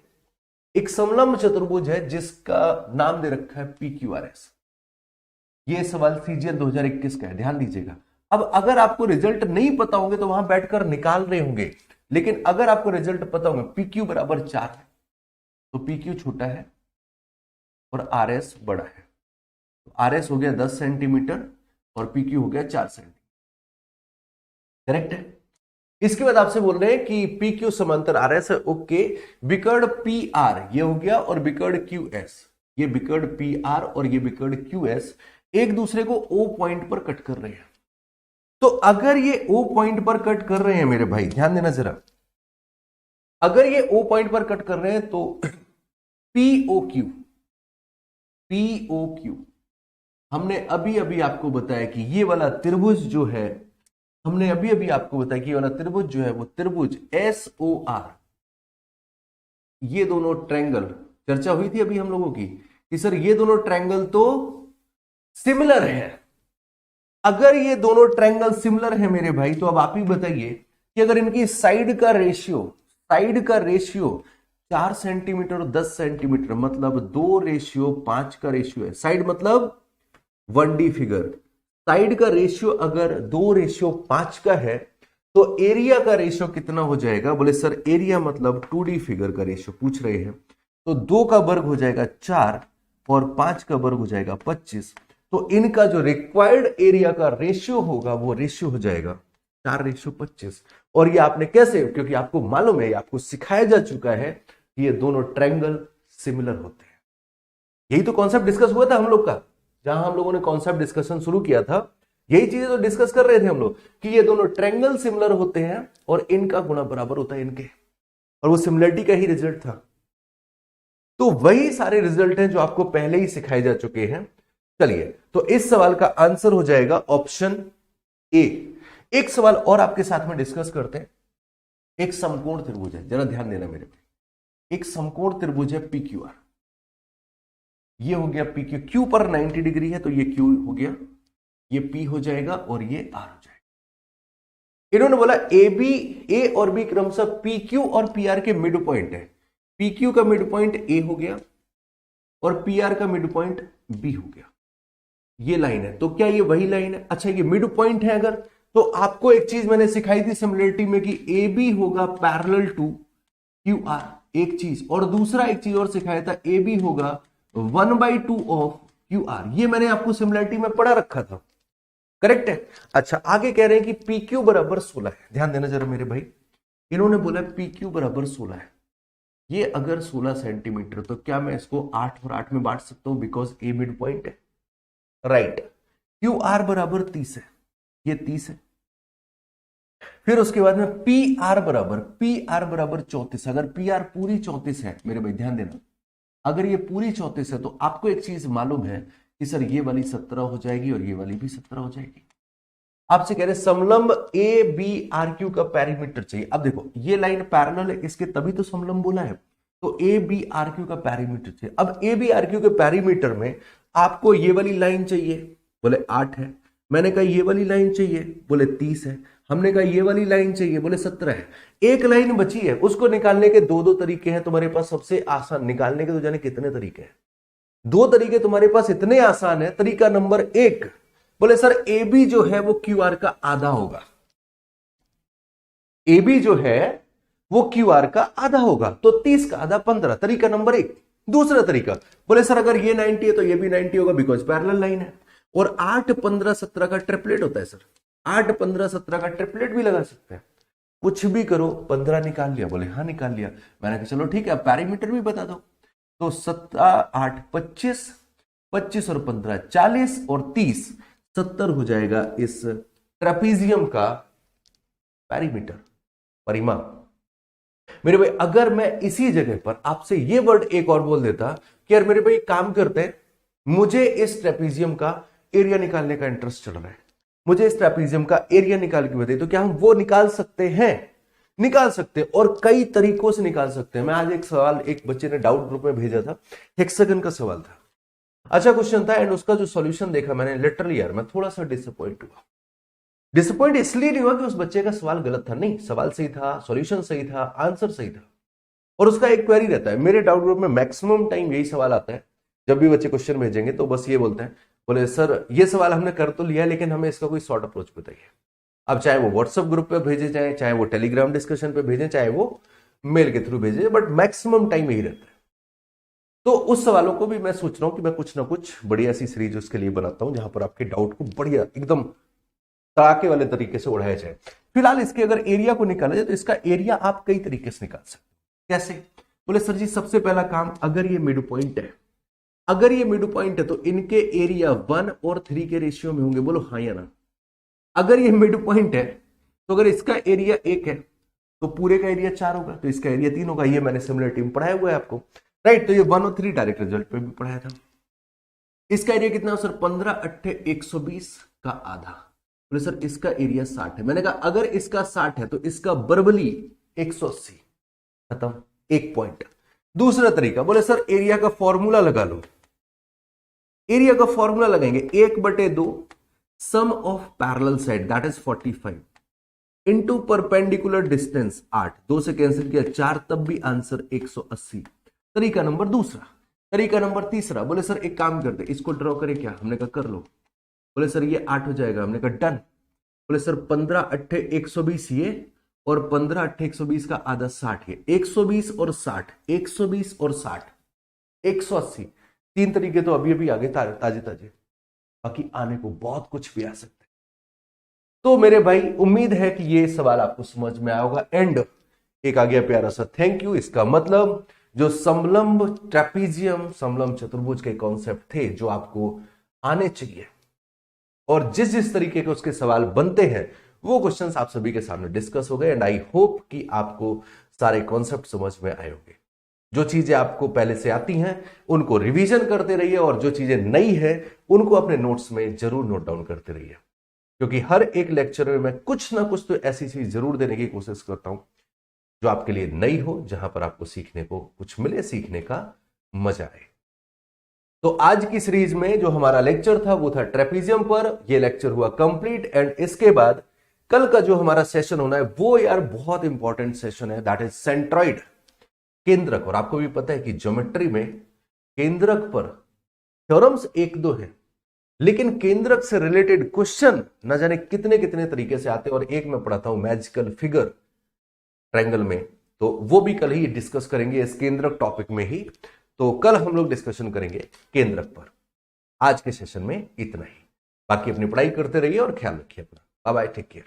एक समलंब चतुर्भुज है जिसका नाम दे रखा है PQRS। ये सवाल सीजीएल 2021 का है, ध्यान दीजिएगा। अब अगर आपको रिजल्ट नहीं पता होंगे तो वहां बैठकर निकाल रहे होंगे, लेकिन अगर आपको रिजल्ट पता होंगे PQ बराबर 4 है तो PQ छोटा है और RS बड़ा है, तो RS हो गया 10 सेंटीमीटर और PQ हो गया 4 सेंटीमीटर, करेक्ट है। इसके बाद आपसे बोल रहे हैं कि PQ समांतर RS है, ओके। विकर्ण PR ये हो गया और विकर्ण QS, ये विकर्ण PR और ये विकर्ण QS एक दूसरे को O पॉइंट पर कट कर रहे हैं। तो अगर ये O पॉइंट पर कट कर रहे हैं मेरे भाई, ध्यान देना जरा, अगर ये O पॉइंट पर कट कर रहे हैं तो POQ हमने अभी अभी आपको बताया कि ये वाला त्रिभुज जो है, हमने अभी अभी आपको बताया कि ये वाला त्रिभुज जो है वो त्रिभुज SOR, ये दोनों ट्रायंगल, चर्चा हुई थी अभी हम लोगों की कि सर ये दोनों ट्रायंगल तो सिमिलर है। अगर ये दोनों ट्रायंगल सिमिलर है मेरे भाई, तो अब आप ही बताइए कि अगर इनकी साइड का रेशियो 4 सेंटीमीटर और 10 सेंटीमीटर, मतलब 2:5 का रेशियो है। साइड मतलब 1D फिगर, साइड का रेशियो अगर 2:5 का है तो एरिया का रेशियो कितना हो जाएगा? बोले सर एरिया मतलब 2D फिगर का रेशियो पूछ रहे हैं, तो 2 का वर्ग हो जाएगा 4 और 5 का वर्ग हो जाएगा 25। तो इनका जो रिक्वायर्ड एरिया का रेशियो होगा वो रेशियो हो जाएगा 4:25। और ये आपने कैसे, क्योंकि आपको मालूम है, आपको सिखाया जा चुका है कि ये दोनों ट्रायंगल सिमिलर होते हैं। यही तो कॉन्सेप्ट डिस्कस हुआ था हम लोग का, जहां हम लोगों ने कॉन्सेप्ट डिस्कशन शुरू किया था, यही चीजें तो डिस्कस कर रहे थे हम लोग कि ये दोनों ट्रायंगल सिमिलर होते हैं और इनका गुणा बराबर होता है इनके, और वो सिमिलरिटी का ही रिजल्ट था। तो वही सारे रिजल्ट हैं जो आपको पहले ही सिखाए जा चुके हैं। चलिए, तो इस सवाल का आंसर हो जाएगा ऑप्शन ए। एक सवाल और आपके साथ में डिस्कस करते हैं। एक समकोण त्रिभुज है, जरा ध्यान देना मेरे पे। एक समकोण त्रिभुज है PQR, ये हो गया PQ, Q पर 90 डिग्री है तो ये Q हो गया, ये P हो जाएगा और ये R हो जाएगा। इन्होंने बोला A और B क्रमशः PQ और PR के मिड पॉइंट है। PQ का मिड पॉइंट A हो गया और PR का मिड पॉइंट B हो गया। ये लाइन है, तो क्या ये वही लाइन है? अच्छा, ये मिड पॉइंट है अगर, तो आपको एक चीज मैंने सिखाई थी सिमिलरिटी में कि AB होगा पैरेलल टू QR, एक चीज, और दूसरा एक चीज और सिखाया था, AB होगा 1/2 ऑफ QR। ये मैंने आपको सिमिलरिटी में पढ़ा रखा था, करेक्ट है। अच्छा, आगे कह रहे हैं कि PQ बराबर 16 है। ध्यान देना जरा मेरे भाई, इन्होंने बोला PQ बराबर 16 है। ये अगर 16 सेंटीमीटर, तो क्या मैं इसको 8 और 8 में बांट सकता हूं? बिकॉज A मिड पॉइंट है, राइट। QR बराबर 30 है, ये 30 है। फिर उसके बाद में PR बराबर 34। अगर PR पूरी 34 है मेरे भाई, ध्यान देना, अगर ये पूरी 34 है तो आपको एक चीज मालूम है कि सर ये वाली 17 हो जाएगी और ये वाली भी 17 हो जाएगी। आपसे कह रहे समलंब ABRQ का पैरीमीटर चाहिए। अब देखो, ये लाइन पैरेलल है, इसके तभी तो समलंब बोला है, तो ABRQ का पैरीमीटर चाहिए। अब ABRQ के पैरीमीटर में आपको ये वाली लाइन चाहिए, बोले 8 है। मैंने कहा ये वाली लाइन चाहिए, बोले 30 है। हमने कहा ये वाली लाइन चाहिए, बोले 17 है। एक लाइन बची है, उसको निकालने के दो तरीके हैं तुम्हारे पास। सबसे आसान निकालने के तो जाने कितने तरीके हैं, 2 तरीके तुम्हारे पास इतने आसान है। तरीका नंबर 1, बोले सर AB जो है वो QR का आधा होगा। AB जो है वो QR का आधा होगा, तो 30 का आधा 15। तरीका नंबर 1। दूसरा तरीका, बोले सर अगर ये 90 है तो ये भी 90 होगा, बिकॉज पैरेलल लाइन है। और 8, 15, 17 का ट्रिपलेट होता है सर, 8, 15, 17 का ट्रिपलेट भी लगा सकते हैं। कुछ भी करो, 15 निकाल लिया, बोले हाँ निकाल लिया। मैंने कहा चलो ठीक है, पैरामीटर भी बता दो। तो 7, 8, 25, 25 और 15 40 और 30 70 हो जाएगा इस ट्रेपीजियम का पेरीमीटर, परिमाप। मेरे भाई अगर मैं इसी जगह पर आपसे ये वर्ड एक और बोल देता कि यार मेरे भाई काम करते हैं, मुझे इस ट्रेपीजियम का एरिया निकालने का इंटरेस्ट चल रहा है, मुझे इस ट्रेपीजियम का एरिया निकाल के बताइए, तो क्या हम वो निकाल सकते हैं? निकाल सकते हैं, और कई तरीकों से निकाल सकते हैं। मैं आज एक सवाल एक बच्चे ने डाउट ग्रुप में भेजा था, हेक्सागन का सवाल था, अच्छा क्वेश्चन था, एंड उसका जो सॉल्यूशन देखा मैंने, लिटरली यार मैं थोड़ा सा डिसअपॉइंट हुआ। डिसअपॉइंट इसलिए नहीं हुआ कि उस बच्चे का सवाल गलत था, नहीं, सवाल सही था, सॉल्यूशन सही था, आंसर सही था। और उसका एक क्वेरी रहता है, मेरे डाउट ग्रुप में मैक्सिमम टाइम यही सवाल आता है, जब भी बच्चे क्वेश्चन भेजेंगे तो बस ये बोलते हैं, बोले सर ये सवाल हमने कर तो लिया लेकिन हमें इसका कोई शॉर्ट अप्रोच बताइए। अब चाहे वो व्हाट्सएप ग्रुप पे भेजे जाए, चाहे वो टेलीग्राम डिस्कशन पे भेजें, चाहे वो मेल के थ्रू भेजे, बट मैक्सिमम टाइम यही रहता है। तो उस सवालों को भी मैं सोच रहा हूं कि मैं कुछ ना कुछ बढ़िया सी सीरीज उसके लिए बनाता हूं, जहां पर आपके डाउट को बढ़िया एकदम तड़ाके वाले तरीके से उड़ाया जाए। फिलहाल इसके अगर एरिया को निकाला जाए तो इसका एरिया आप कई तरीके से निकाल सकते हैं। कैसे? बोले सर जी सबसे पहला काम, अगर ये मिड पॉइंट है, अगर ये मिड पॉइंट है तो इनके एरिया 1 और 3 के रेशियो में होंगे, बोलो हाँ या ना। अगर ये मिड पॉइंट है तो अगर इसका एरिया 1 है तो पूरे का एरिया 4 होगा, तो इसका एरिया 3 होगा। ये मैंने सिमिलरिटी में पढ़ाया हुआ है आपको, राइट। तो ये 1 और 3 डायरेक्ट रिजल्ट पे भी पढ़ाया था। इसका एरिया कितना है सर? 15 अट्ठे 120 का आधा। बोले सर इसका एरिया 60 है। मैंने कहा अगर इसका 60 है तो इसका बर्बली 180, खत्म, एक पॉइंट। दूसरा तरीका, बोले सर एरिया का फॉर्मूला लगा लो। एरिया का फॉर्मूला लगाएंगे 1/2 sum of parallel side that is 45 into perpendicular distance 8, 2 से कैंसिल किया 4, तब भी आंसर 180। तरीका नंबर दूसरा। तरीका नंबर तीसरा, बोले सर एक काम करते इसको ड्रॉ करें क्या? हमने कहा कर लो। बोले सर ये 8 हो जाएगा, हमने कहा डन। बोले सर 15 अट्ठे 120 ये, और 15 अट्ठे 120 का आधा 60 ये, 120 और 60, 120 और 60, 180। 3 तरीके तो अभी अभी आगे ताजे ताजे, बाकी आने को बहुत कुछ भी आ सकता है। तो मेरे भाई उम्मीद है कि ये सवाल आपको समझ में आया होगा। एंड एक आ गया प्यारा सा थैंक यू। इसका मतलब जो समलंब ट्रेपीजियम, समलंब चतुर्भुज के कॉन्सेप्ट थे जो आपको आने चाहिए, और जिस जिस तरीके के उसके सवाल बनते हैं वो क्वेश्चंस आप सभी के सामने डिस्कस हो गए। एंड आई होप कि आपको सारे कॉन्सेप्ट समझ में आए होंगे। जो चीजें आपको पहले से आती हैं उनको रिवीजन करते रहिए, और जो चीजें नई है उनको अपने नोट्स में जरूर नोट डाउन करते रहिए, क्योंकि हर एक लेक्चर में मैं कुछ ना कुछ तो ऐसी चीज जरूर देने की कोशिश करता हूं जो आपके लिए नई हो, जहां पर आपको सीखने को कुछ मिले, सीखने का मजा आए। तो आज की सीरीज में जो हमारा लेक्चर था वो था ट्रेपीजियम पर। ये लेक्चर हुआ कंप्लीट। एंड इसके बाद कल का जो हमारा सेशन होना है वो यार बहुत इंपॉर्टेंट सेशन है, दैट इज सेंट्रॉइड, केंद्रक। और आपको भी पता है कि ज्योमेट्री में केंद्रक पर थ्योरम्स 1-2 है, लेकिन केंद्रक से रिलेटेड क्वेश्चन न जाने कितने कितने तरीके से आते हैं। और एक मैं पढ़ाता हूं मैजिकल फिगर ट्रायंगल में, तो वो भी कल ही डिस्कस करेंगे इस केंद्रक टॉपिक में ही। तो कल हम लोग डिस्कशन करेंगे केंद्रक पर। आज के सेशन में इतना ही। बाकी अपनी पढ़ाई करते रहिए और ख्याल रखिए अपना। Bye bye, take care.